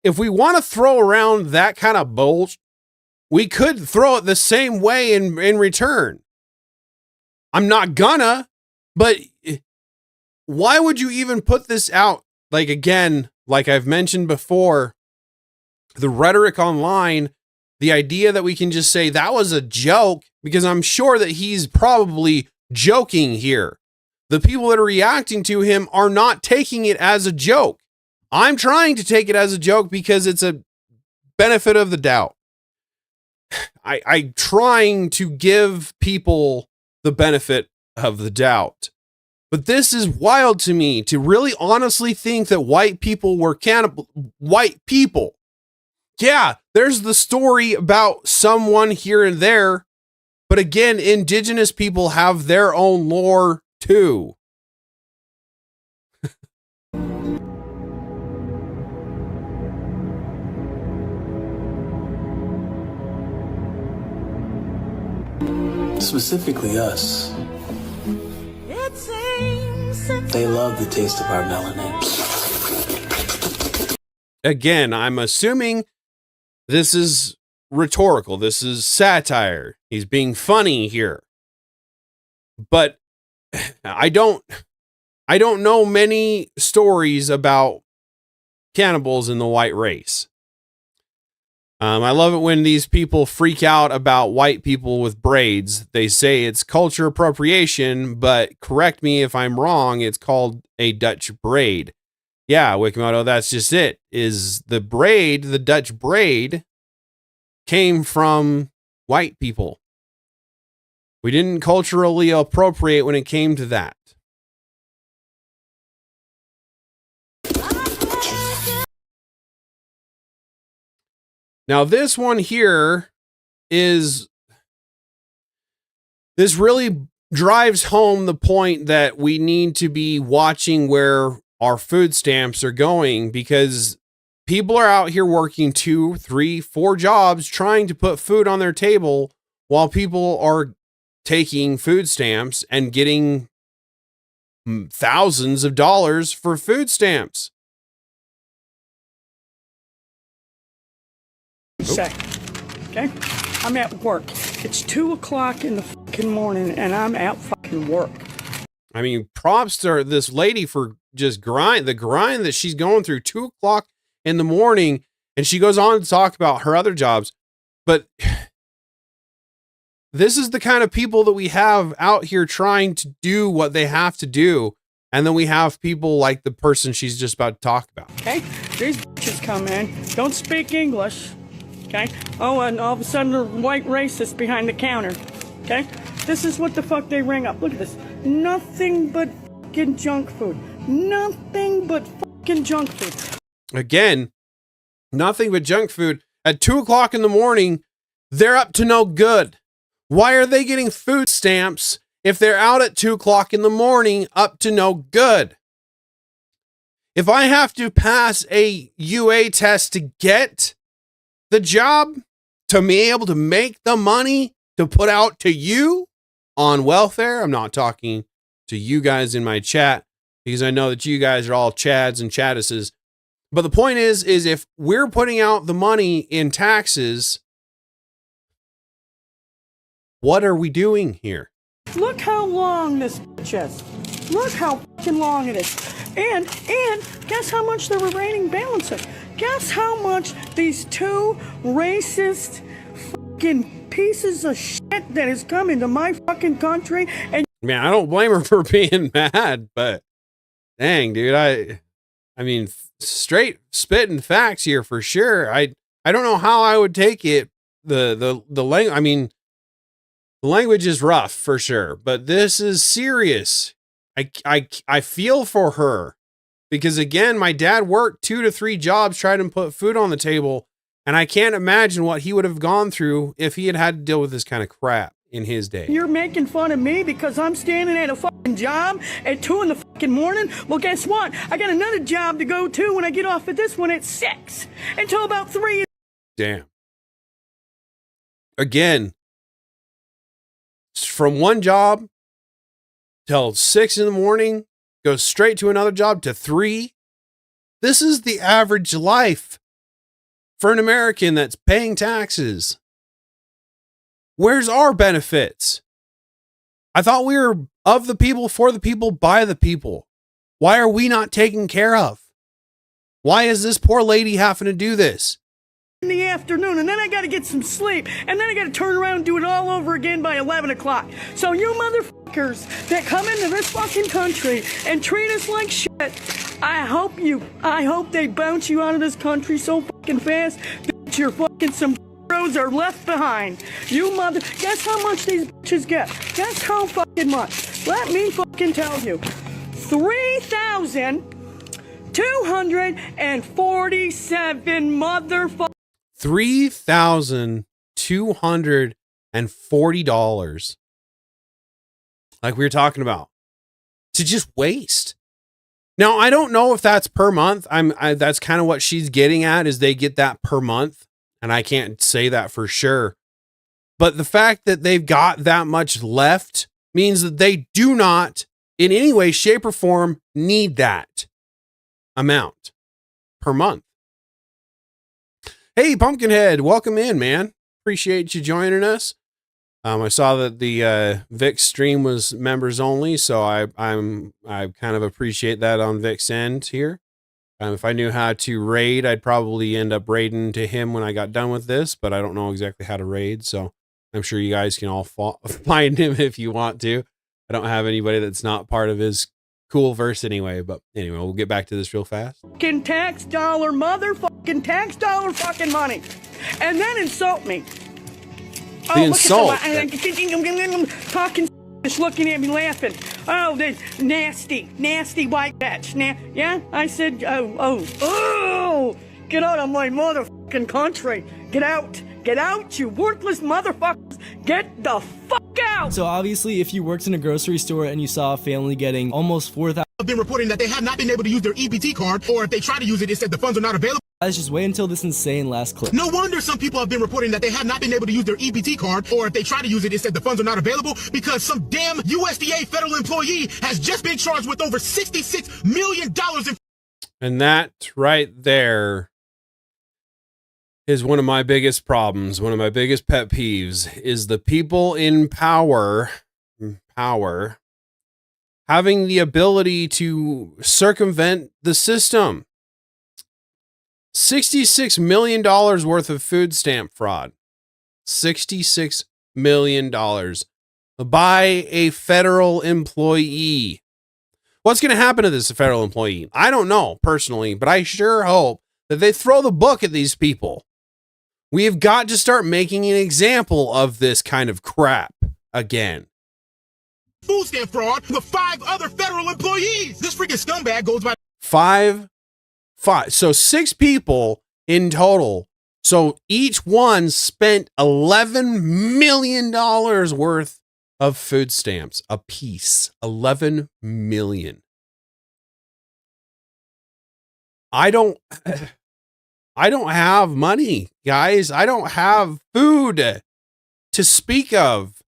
If we want to throw around that kind of bullshit, we could throw it the same way in return. I'm not gonna, but why would you even put this out? Like, again, like I've mentioned before, the rhetoric online, the idea that we can just say that was a joke, because I'm sure that he's probably joking here. The people that are reacting to him are not taking it as a joke. I'm trying to take it as a joke because it's a benefit of the doubt. I'm trying to give people the benefit of the doubt. But this is wild to me, to really honestly think that white people were cannibal. White people. Yeah, there's the story about someone here and there. But again, indigenous people have their own lore too. Specifically us. They love the taste of our melanin. Again, I'm assuming this is rhetorical. This is satire. He's being funny here. But I don't know many stories about cannibals in the white race. I love it when these people freak out about white people with braids. They say it's culture appropriation, but correct me if I'm wrong, it's called a Dutch braid. Yeah, Wikimoto, that's just it. Is the braid, the Dutch braid, came from white people. We didn't culturally appropriate when it came to that. Now, this one here this really drives home the point that we need to be watching where our food stamps are going, because people are out here working 2, 3, 4 jobs trying to put food on their table while people are taking food stamps and getting thousands of dollars for food stamps. Okay, I'm at work. It's 2 o'clock in the fucking morning, and I'm at fucking work. I mean, props to this lady for just the grind that she's going through. 2 o'clock in the morning, And she goes on to talk about her other jobs. But this is the kind of people that we have out here trying to do what they have to do. And then we have people like the person she's just about to talk about. Okay, these bitches come in, don't speak English. Okay, oh, and all of a sudden they're white racist behind the counter. Okay, this is what the fuck they ring up. Look at this. Nothing but fucking junk food. Nothing but fucking junk food. Again, nothing but junk food. At 2 o'clock in the morning, they're up to no good. Why are they getting food stamps if they're out at 2 o'clock in the morning up to no good? If I have to pass a UA test to get the job, to be able to make the money to put out to you on welfare, I'm not talking to you guys in my chat because I know that you guys are all Chads and Chaddises. But the point is if we're putting out the money in taxes, what are we doing here? Look how long this bitch is. Look how fucking long it is. And guess how much the remaining balance is? Guess how much these two racist fucking pieces of shit that is coming to my fucking country and Man, I don't blame her for being mad, but dang, dude, I mean, straight spitting facts here for sure. I don't know how I would take it. The language, I mean, the language is rough for sure, but this is serious. I feel for her because again, my dad worked 2 to 3 jobs trying to put food on the table. And I can't imagine what he would have gone through if he had had to deal with this kind of crap in his day. you're making fun of me because I'm standing at a fucking job at 2 in the fucking morning. Well, guess what? I got another job to go to when I get off at this one at 6 until about 3. Damn. Again, from one job till 6 in the morning, goes straight to another job to 3. This is the average life for an American that's paying taxes. Where's our benefits? I thought we were of the people, for the people, by the people. Why are we not taken care of? Why is this poor lady having to do this? In the afternoon, and then I gotta get some sleep, and then I gotta turn around and do it all over again by 11 o'clock. So you motherfuckers that come into this fucking country and treat us like shit, I hope they bounce you out of this country so fucking fast that your fucking sombreros are left behind. Guess how much these bitches get? Guess how fucking much? Let me fucking tell you. $3,247 motherfuckers. $3,240, like we were talking about, to just waste. Now, I don't know if that's per month. That's kind of what she's getting at, is they get that per month, and I can't say that for sure. But the fact that they've got that much left means that they do not, in any way, shape, or form, need that amount per month. Hey, Pumpkinhead, welcome in, man. Appreciate you joining us. I saw that the Vic stream was members only, so I kind of appreciate that on Vic's end here. If I knew how to raid, I'd probably end up raiding to him when I got done with this, but I don't know exactly how to raid, so I'm sure you guys can all find him if you want to. I don't have anybody that's not part of his cool verse anyway, but anyway, we'll get back to this real fast. Fucking tax dollar fucking money, and then insult me. The insult. Talking, just looking at me laughing. Oh, this nasty white bitch. Yeah, I said, oh, get out of my motherfucking country. Get out, you worthless motherfuckers. Get the fuck out. So obviously, if you worked in a grocery store and you saw a family getting almost $4,000, have been reporting that they have not been able to use their EBT card, or if they try to use it, it said the funds are not available. Guys, just wait until this insane last clip. No wonder some people have been reporting that they have not been able to use their EBT card, or if they try to use it, it said the funds are not available, because some damn USDA federal employee has just been charged with over $66 million in... And that right there is one of my biggest problems. One of my biggest pet peeves is the people in power having the ability to circumvent the system. $66 million worth of food stamp fraud. $66 million by a federal employee. What's going to happen to this federal employee? I don't know personally, but I sure hope that they throw the book at these people. We have got to start making an example of this kind of crap again. Food stamp fraud with 5 other federal employees. This freaking scumbag goes by Five. So 6 people in total. So each one spent $11 million worth of food stamps a piece. 11 million. I don't have money, guys. I don't have food to speak of.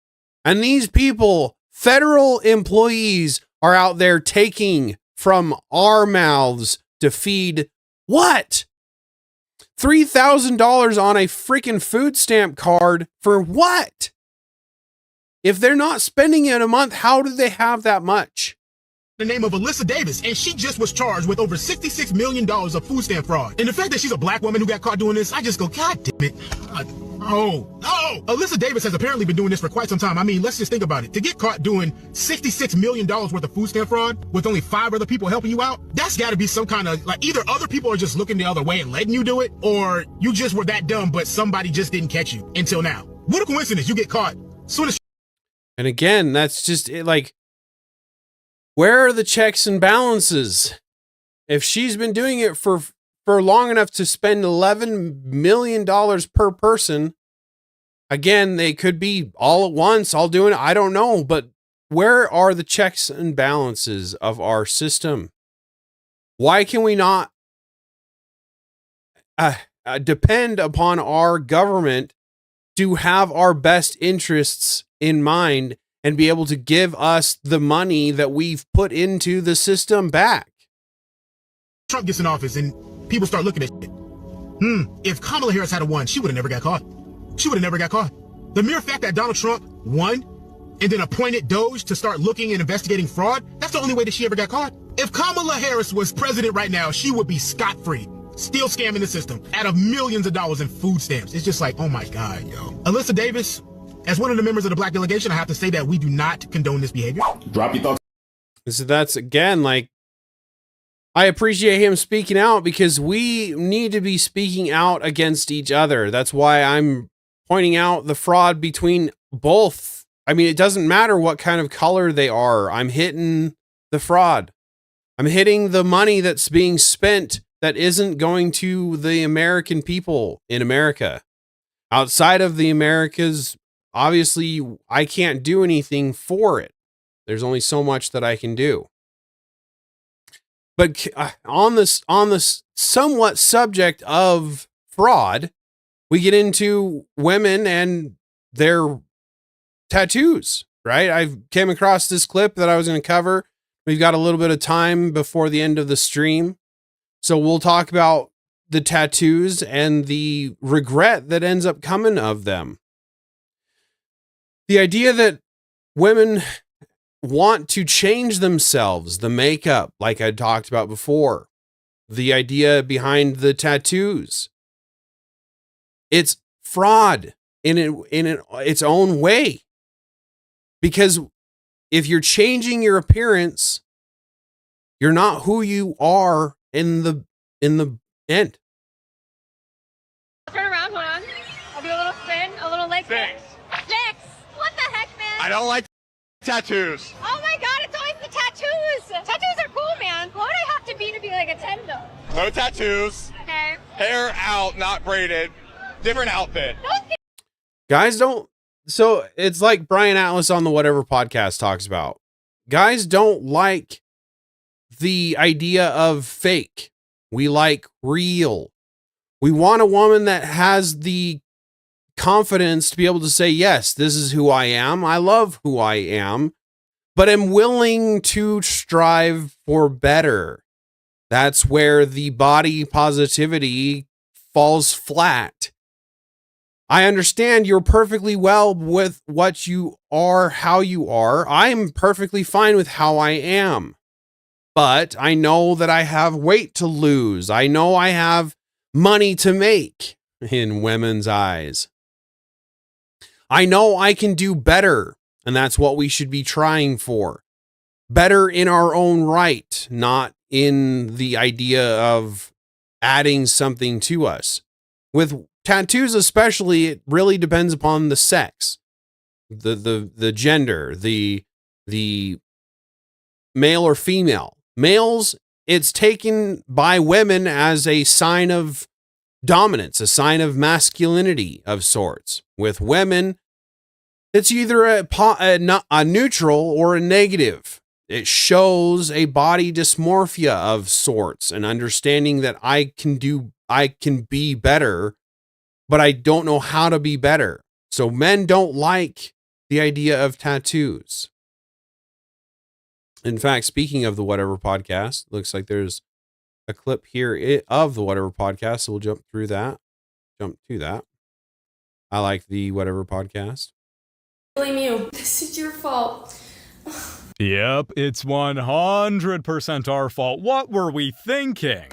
And these people, federal employees, are out there taking from our mouths to feed what? $3,000 on a freaking food stamp card for what? If they're not spending it a month, how do they have that much? the name of Alyssa Davis, and she just was charged with over $66 million of food stamp fraud. And the fact that she's a black woman who got caught doing this, I just go, God damn it. Alyssa Davis has apparently been doing this for quite some time. I mean, let's just think about it. To get caught doing $66 million worth of food stamp fraud with only 5 other people helping you out, that's got to be some kind of, like, either other people are just looking the other way and letting you do it, or you just were that dumb, but somebody just didn't catch you until now. What a coincidence. You get caught soon as. And again, that's just it, like, where are the checks and balances? If she's been doing it for long enough to spend $11 million per person, again, they could be all at once, all doing it. I don't know, but where are the checks and balances of our system? Why can we not depend upon our government to have our best interests in mind and be able to give us the money that we've put into the system back? Trump gets in office and people start looking at shit. If Kamala Harris had won, she would have never got caught. She would have never got caught. The mere fact that Donald Trump won and then appointed Doge to start looking and investigating fraud, that's the only way that she ever got caught. If Kamala Harris was president right now, she would be scot-free, still scamming the system out of millions of dollars in food stamps. It's just like, oh my God, yo. Alyssa Davis, as one of the members of the black delegation, I have to say that we do not condone this behavior. Drop your thoughts. So that's, again, like, I appreciate him speaking out because we need to be speaking out against each other. That's why I'm pointing out the fraud between both. I mean, it doesn't matter what kind of color they are. I'm hitting the fraud. I'm hitting the money that's being spent that isn't going to the American people in America. Outside of the Americas, obviously, I can't do anything for it. There's only so much that I can do. But on this somewhat subject of fraud, we get into women and their tattoos, right? I came across this clip that I was going to cover. We've got a little bit of time before the end of the stream, so we'll talk about the tattoos and the regret that ends up coming of them. The idea that women want to change themselves, the makeup, like I talked about before, the idea behind the tattoos, it's fraud in its own way. Because if you're changing your appearance, you're not who you are in the end. Turn around, hold on. I'll do a little spin, a little leg spin. Six. What the heck, man? I don't like tattoos. Oh my God, it's always the tattoos. Tattoos are cool, man. What would I have to be like a 10 though? No tattoos. Okay. Hair out, not braided. Different outfit. Guys don't. So it's like Brian Atlas on the Whatever podcast talks about. Guys don't like the idea of fake. We like real. We want a woman that has the confidence to be able to say, yes, this is who I am. I love who I am, but I'm willing to strive for better. That's where the body positivity falls flat. I understand you're perfectly well with what you are, how you are. I'm perfectly fine with how I am, but I know that I have weight to lose. I know I have money to make in women's eyes. I know I can do better, and that's what we should be trying for. Better in our own right, not in the idea of adding something to us. With tattoos especially, it really depends upon the sex, the gender, the male or female. Males, it's taken by women as a sign of dominance, a sign of masculinity of sorts. With women, it's either a neutral or a negative. It shows a body dysmorphia of sorts, an understanding that I can be better, but I don't know how to be better. So men don't like the idea of tattoos. In fact, speaking of the Whatever Podcast, looks like there's a clip here of the Whatever Podcast, so we'll jump to that. I like the Whatever Podcast. Blame you. This is your fault. Yep, it's 100% our fault. What were we thinking?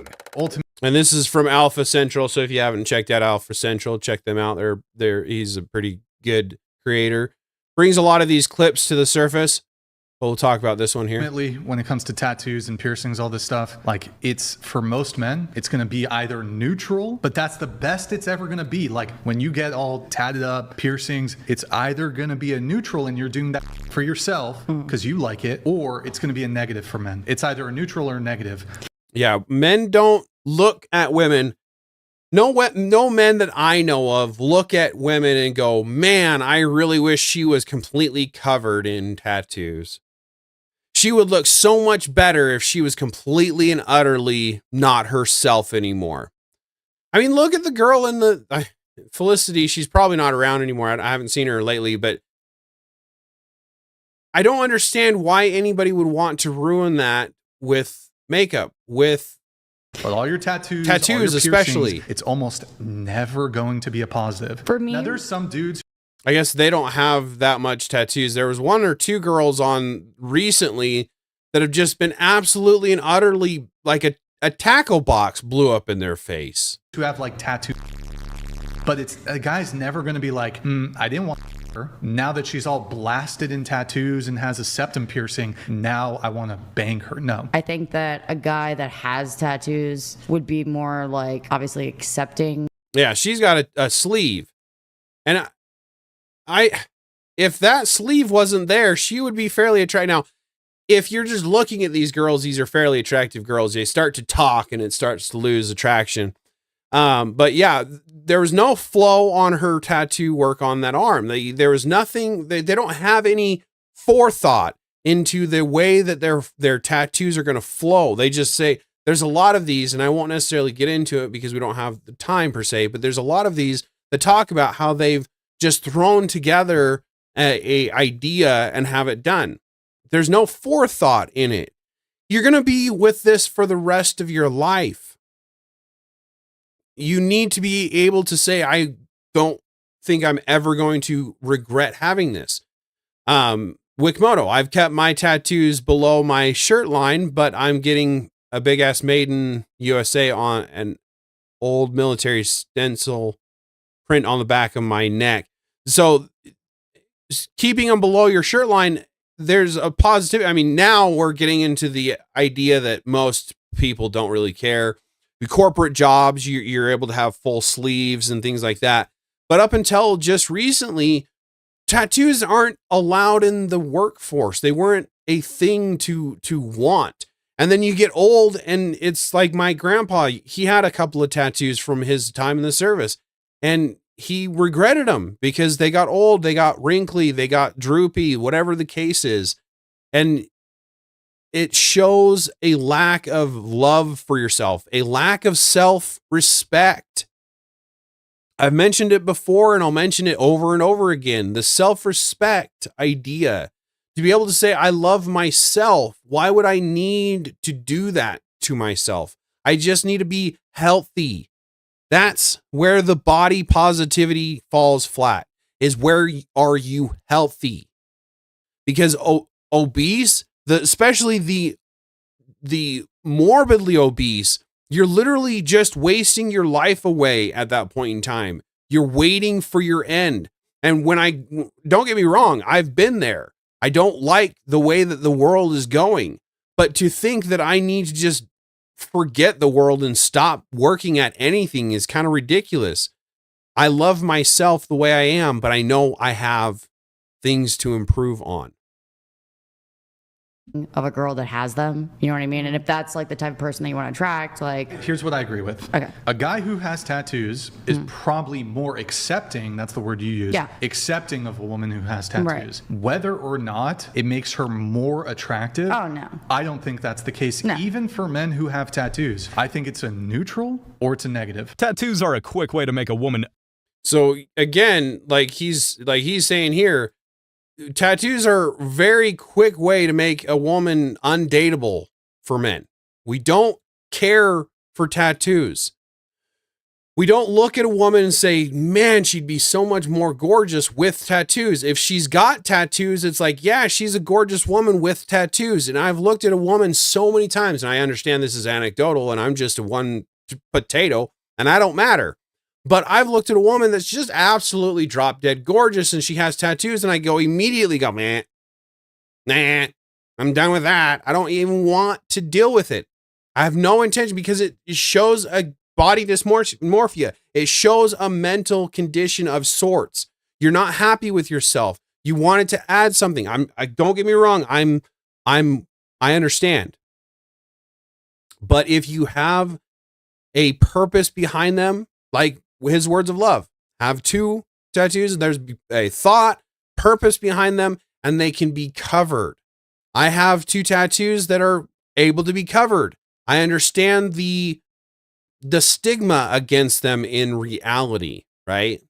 And this is from Alpha Central, so if you haven't checked out Alpha Central, check them out. He's a pretty good creator. Brings a lot of these clips to the surface. We'll talk about this one here. Ultimately, when it comes to tattoos and piercings, all this stuff, like, it's, for most men, it's going to be either neutral, but that's the best it's ever going to be. Like, when you get all tatted up, piercings, it's either going to be a neutral and you're doing that for yourself because you like it, or it's going to be a negative for men. It's either a neutral or a negative. Yeah, men don't look at women. No men that I know of look at women and go, man, I really wish she was completely covered in tattoos. She would look so much better if she was completely and utterly not herself anymore. I mean, look at the girl in the Felicity. She's probably not around anymore. I haven't seen her lately, but I don't understand why anybody would want to ruin that with makeup, with But all your tattoos all your especially, it's almost never going to be a positive. For me, now there's some dudes. I guess they don't have that much tattoos. There was one or two girls on recently that have just been absolutely and utterly like a tackle box blew up in their face. Who have like tattoos, but it's a guy's never going to be like, I didn't want her. Now that she's all blasted in tattoos and has a septum piercing, now I want to bang her. No. I think that a guy that has tattoos would be more like obviously accepting. Yeah, she's got a sleeve, and if that sleeve wasn't there, she would be fairly attractive. Now, if you're just looking at these girls, these are fairly attractive girls. They start to talk and it starts to lose attraction. But yeah, there was no flow on her tattoo work on that arm. There was nothing. They don't have any forethought into the way that their tattoos are going to flow. They just say there's a lot of these, and I won't necessarily get into it because we don't have the time per se, but there's a lot of these that talk about how they've just thrown together a idea and have it done. There's no forethought in it. You're going to be with this for the rest of your life. You need to be able to say, I don't think I'm ever going to regret having this. Wikimoto, I've kept my tattoos below my shirt line, but I'm getting a big ass Made in USA on an old military stencil print on the back of my neck. So keeping them below your shirt line, there's a positive. I mean, now we're getting into the idea that most people don't really care. The corporate jobs, you're able to have full sleeves and things like that. But up until just recently, tattoos aren't allowed in the workforce. They weren't a thing to want. And then you get old, and it's like my grandpa, he had a couple of tattoos from his time in the service, and he regretted them because they got old, they got wrinkly, they got droopy, whatever the case is. And it shows a lack of love for yourself, a lack of self-respect. I've mentioned it before, and I'll mention it over and over again. The self-respect idea, to be able to say, I love myself. Why would I need to do that to myself? I just need to be healthy. That's where the body positivity falls flat, is where are you healthy? Because obese, especially the morbidly obese, You're literally just wasting your life away at that point in time. You're waiting for your end. And don't get me wrong, I've been there. I don't like the way that the world is going, but to think that I need to just forget the world and stop working at anything is kind of ridiculous. I love myself the way I am, but I know I have things to improve on. Of a girl that has them, you know what I mean? And if that's like the type of person that you want to attract, like... Here's what I agree with. Okay. A guy who has tattoos is probably more accepting, that's the word you use, Yeah. accepting of a woman who has tattoos. Right. Whether or not it makes her more attractive, Oh, no. I don't think that's the case. Even for men who have tattoos, I think it's a neutral or it's a negative. Tattoos are a quick way to make a woman... So again, like he's saying here, tattoos are a very quick way to make a woman undateable for men. We don't care for tattoos. We don't look at a woman and say, man, she'd be so much more gorgeous with tattoos. If she's got tattoos, it's like, yeah, she's a gorgeous woman with tattoos. And I've looked at a woman so many times, and I understand this is anecdotal and I'm just a one potato and I don't matter. But I've looked at a woman that's just absolutely drop dead gorgeous and she has tattoos, and I immediately go, man, nah, I'm done with that. I don't even want to deal with it. I have no intention, because it shows a body dysmorphia. It shows a mental condition of sorts. You're not happy with yourself. You wanted to add something. I don't get me wrong. I understand. But if you have a purpose behind them, like his words of love, have 2 tattoos, and there's a thought, purpose behind them, and they can be covered. I have 2 tattoos that are able to be covered. I understand the stigma against them in reality, right?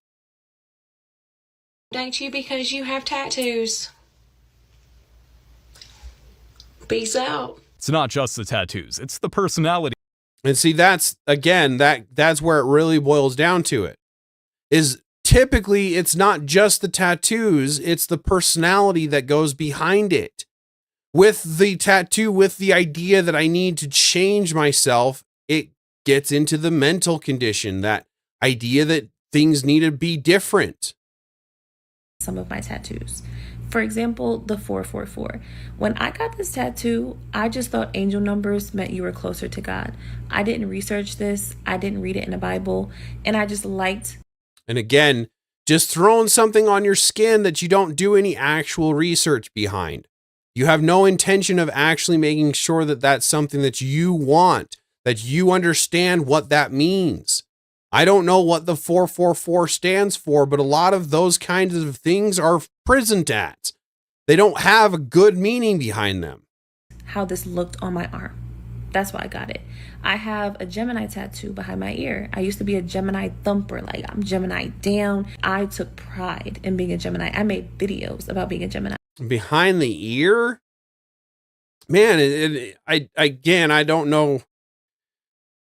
Date you because you have tattoos. Peace out. It's not just the tattoos, it's the personality. And see, that's where it really boils down to it. Is typically it's not just the tattoos, it's the personality that goes behind it. With the tattoo, with the idea that I need to change myself, it gets into the mental condition, that idea that things need to be different. Some of my tattoos. For example, the 444. When I got this tattoo, I just thought angel numbers meant you were closer to God. I didn't research this. I didn't read it in the Bible. And I just liked. And again, just throwing something on your skin that you don't do any actual research behind. You have no intention of actually making sure that that's something that you want, that you understand what that means. I don't know what the 444 stands for, but a lot of those kinds of things are prison tats. They don't have a good meaning behind them. How this looked on my arm. That's why I got it. I have a Gemini tattoo behind my ear. I used to be a Gemini thumper, like I'm Gemini down. I took pride in being a Gemini. I made videos about being a Gemini. Behind the ear? Man, I don't know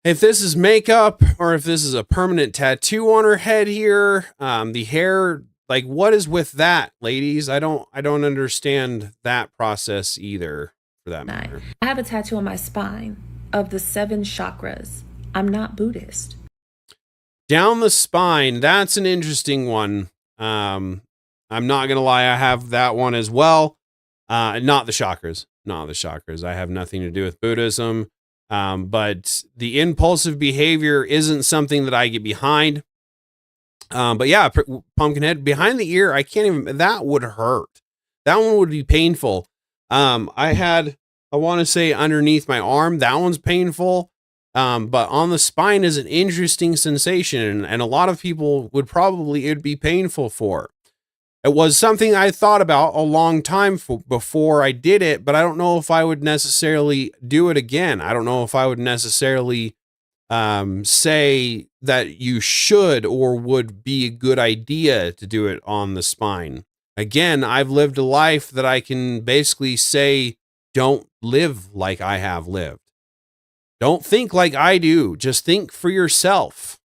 if this is makeup or if this is a permanent tattoo on her head here. The hair, like, what is with that, ladies? I don't understand that process either, for that matter. I have a tattoo on my spine of the 7 chakras. I'm not Buddhist. Down the spine, that's an interesting one. I'm not gonna lie, I have that one as well. Not the chakras. I have nothing to do with Buddhism. But the impulsive behavior isn't something that I get behind. But yeah, Pumpkinhead behind the ear, I can't even, that would hurt. That one would be painful. I want to say underneath my arm, that one's painful. But on the spine is an interesting sensation, and a lot of people would probably, it'd be painful for. It was something I thought about a long time before I did it, but I don't know if I would necessarily do it again. I don't know if I would necessarily say that you should or would be a good idea to do it on the spine. Again, I've lived a life that I can basically say, don't live like I have lived. Don't think like I do. Just think for yourself.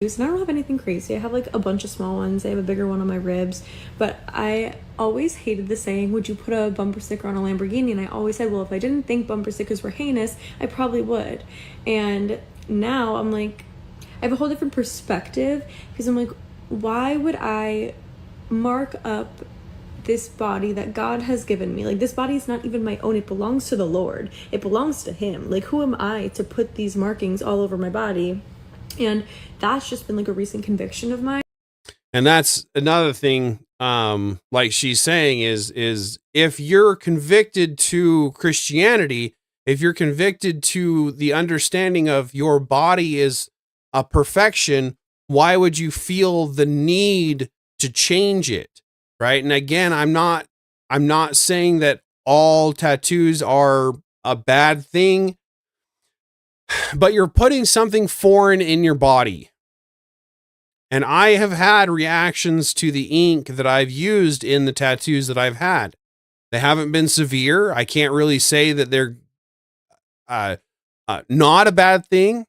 And I don't have anything crazy. I have like a bunch of small ones. I have a bigger one on my ribs. But I always hated the saying, would you put a bumper sticker on a Lamborghini? And I always said, well, if I didn't think bumper stickers were heinous, I probably would. And now I'm like, I have a whole different perspective, because I'm like, why would I mark up this body that God has given me? Like, this body is not even my own. It belongs to the Lord. It belongs to Him. Like, who am I to put these markings all over my body? And that's just been like a recent conviction of mine. And that's another thing, like she's saying, is if you're convicted to Christianity, if you're convicted to the understanding of your body is a perfection, why would you feel the need to change it? Right. And again, I'm not saying that all tattoos are a bad thing, but you're putting something foreign in your body. And I have had reactions to the ink that I've used in the tattoos that I've had. They haven't been severe. I can't really say that they're not a bad thing,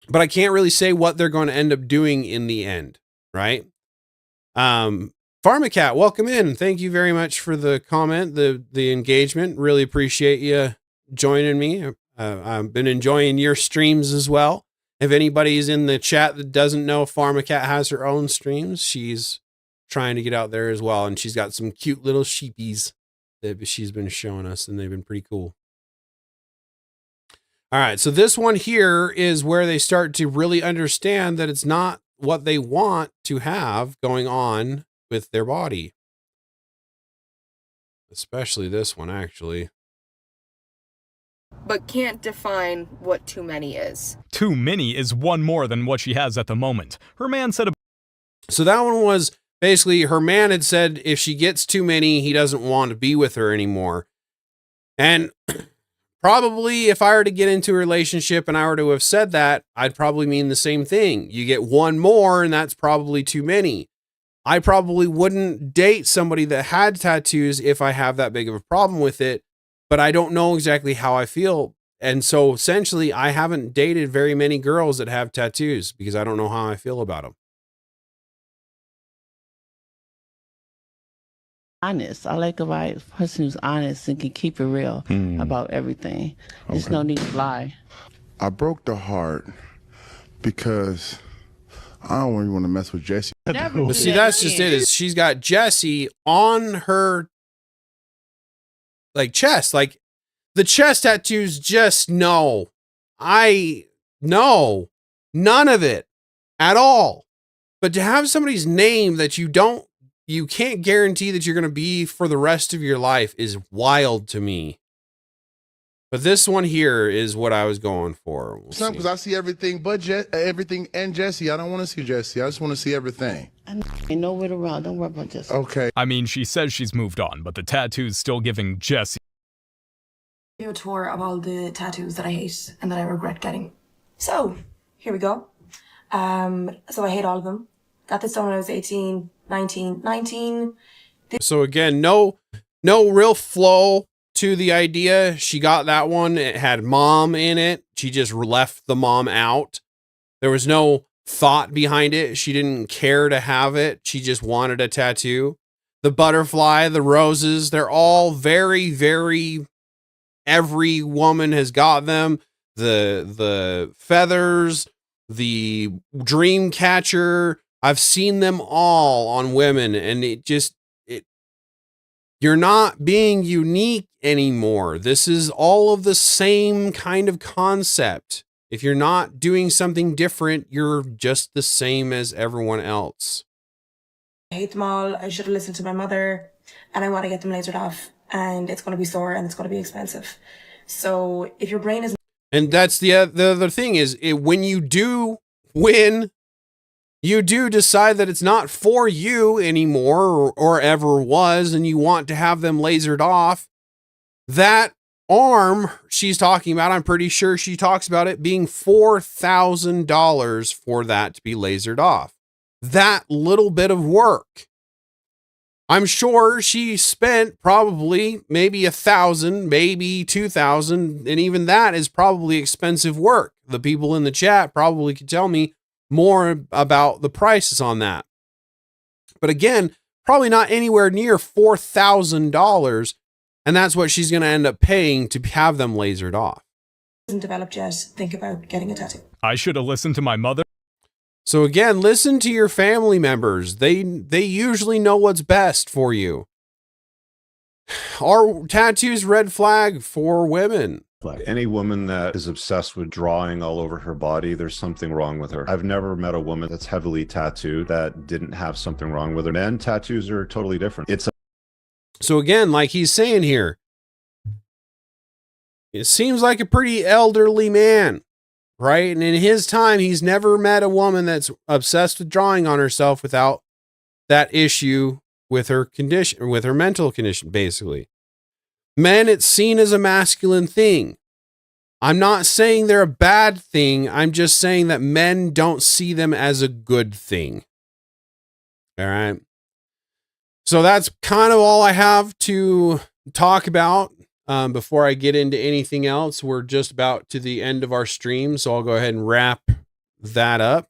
but I can't really say what they're going to end up doing in the end. Right. Pharmacat, welcome in. Thank you very much for the comment, the engagement. Really appreciate you joining me. I've been enjoying your streams as well. If anybody's in the chat that doesn't know, Pharmacat has her own streams. She's trying to get out there as well. And she's got some cute little sheepies that she's been showing us, and they've been pretty cool. All right. So this one here is where they start to really understand that it's not what they want to have going on with their body. Especially this one, actually. But can't define what too many is. Too many is one more than what she has at the moment. Her man said. So that one was basically her man had said if she gets too many, he doesn't want to be with her anymore. And probably if I were to get into a relationship and I were to have said that, I'd probably mean the same thing. You get one more, and that's probably too many. I probably wouldn't date somebody that had tattoos if I have that big of a problem with it, but I don't know exactly how I feel. And so essentially I haven't dated very many girls that have tattoos because I don't know how I feel about them. Honest. I like a person who's honest and can keep it real about everything. There's no need to lie. I broke the heart because I don't really want to mess with Jesse. But see, that's just it. Is she's got Jesse on her like chest, like the chest tattoos. Just no, none of it at all. But to have somebody's name that you can't guarantee that you're going to be for the rest of your life is wild to me. But this one here is what I was going for. Some because I see everything but everything and Jesse. I don't want to see Jesse. I just want to see everything. Ain't nowhere to run. Don't worry about Jesse. Okay. I mean, she says she's moved on, but the tattoo's still giving Jesse. A tour of all the tattoos that I hate and that I regret getting. So here we go. So I hate all of them. Got this done when I was 18, 19. So again, no real flow to the idea. She got that one. It had mom in it. She just left the mom out. There was no thought behind it. She didn't care to have it. She just wanted a tattoo. The butterfly, the roses, they're all very, very, every woman has got them. The feathers, the dream catcher. I've seen them all on women, and you're not being unique anymore. This is all of the same kind of concept. If you're not doing something different, you're just the same as everyone else. I hate them all. I should have listened to my mother, and I want to get them lasered off, and it's going to be sore and it's going to be expensive. So if your brain is... And that's the other thing is when you do decide that it's not for you anymore or ever was, and you want to have them lasered off, that arm she's talking about, I'm pretty sure she talks about it being $4,000 for that to be lasered off. That little bit of work. I'm sure she spent probably maybe $1,000, maybe $2,000, and even that is probably expensive work. The people in the chat probably could tell me more about the prices on that. But again, probably not anywhere near $4,000. And that's what she's going to end up paying to have them lasered off. Hasn't developed yet, think about getting a tattoo. I should have listened to my mother. So again, listen to your family members. They usually know what's best for you. Are tattoos red flag for women? Any woman that is obsessed with drawing all over her body, there's something wrong with her. I've never met a woman that's heavily tattooed that didn't have something wrong with her. Men, tattoos are totally different. So again, like he's saying here, it seems like a pretty elderly man, right? And in his time, he's never met a woman that's obsessed with drawing on herself without that issue with her condition, with her mental condition, basically. Men, it's seen as a masculine thing. I'm not saying they're a bad thing. I'm just saying that men don't see them as a good thing. All right. So that's kind of all I have to talk about before I get into anything else. We're just about to the end of our stream, so I'll go ahead and wrap that up.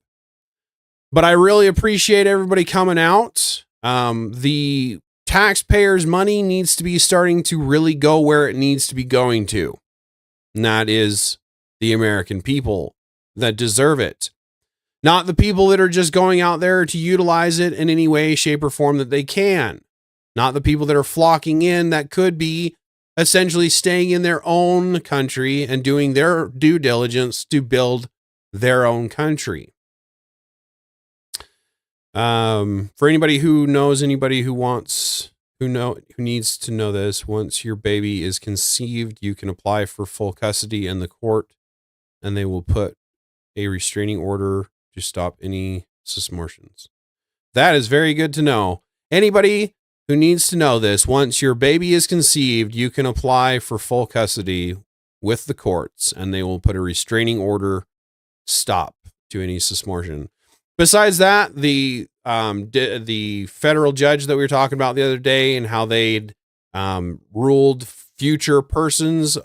But I really appreciate everybody coming out. The taxpayers' money needs to be starting to really go where it needs to be going to. And that is the American people that deserve it. Not the people that are just going out there to utilize it in any way, shape, or form that they can. Not the people that are flocking in that could be essentially staying in their own country and doing their due diligence to build their own country. For anybody who knows anybody who wants, who needs to know this, once your baby is conceived, you can apply for full custody in the court, and they will put a restraining order to stop any cismortions. That is very good to know. Anybody who needs to know this, once your baby is conceived, you can apply for full custody with the courts, and they will put a restraining order stop to any cismortion. Besides that, the federal judge that we were talking about the other day and how they'd ruled future persons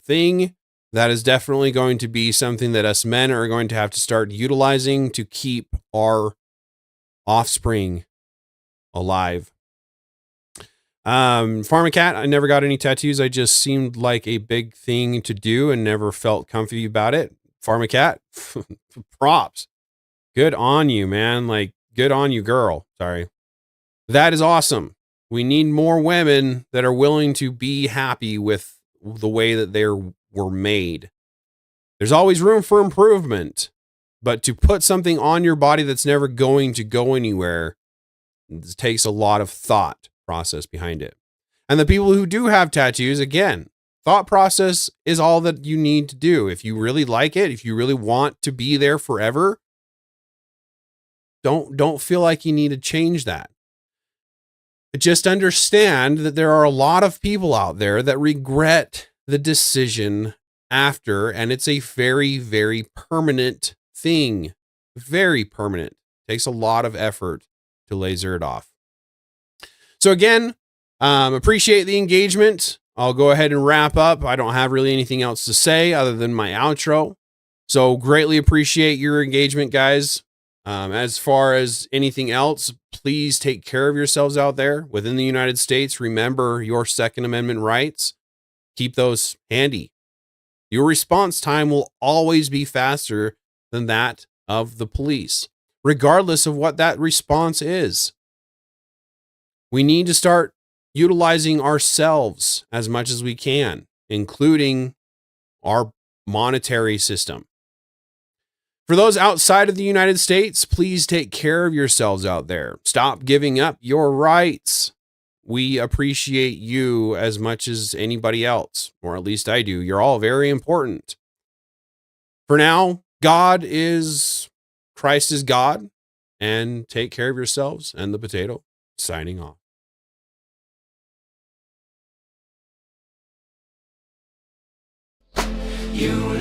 thing, that is definitely going to be something that us men are going to have to start utilizing to keep our offspring alive. Pharmacat, I never got any tattoos. I just seemed like a big thing to do and never felt comfy about it. Pharmacat, props. Good on you, man. Like, good on you, girl. Sorry. That is awesome. We need more women that are willing to be happy with the way that they were made. There's always room for improvement, but to put something on your body that's never going to go anywhere, it takes a lot of thought process behind it. And the people who do have tattoos, again, thought process is all that you need to do. If you really like it, if you really want to be there forever, don't feel like you need to change that. Just understand that there are a lot of people out there that regret the decision after, and it's a very, very permanent thing. Very permanent. Takes a lot of effort to laser it off. So again, appreciate the engagement. I'll go ahead and wrap up. I don't have really anything else to say other than my outro. So greatly appreciate your engagement, guys. As far as anything else, please take care of yourselves out there within the United States. Remember your Second Amendment rights. Keep those handy. Your response time will always be faster than that of the police, regardless of what that response is. We need to start utilizing ourselves as much as we can, including our monetary system. For those outside of the United States, please take care of yourselves out there. Stop giving up your rights. We appreciate you as much as anybody else, or at least I do. You're all very important. For now, Christ is God, and take care of yourselves. And the potato signing off. You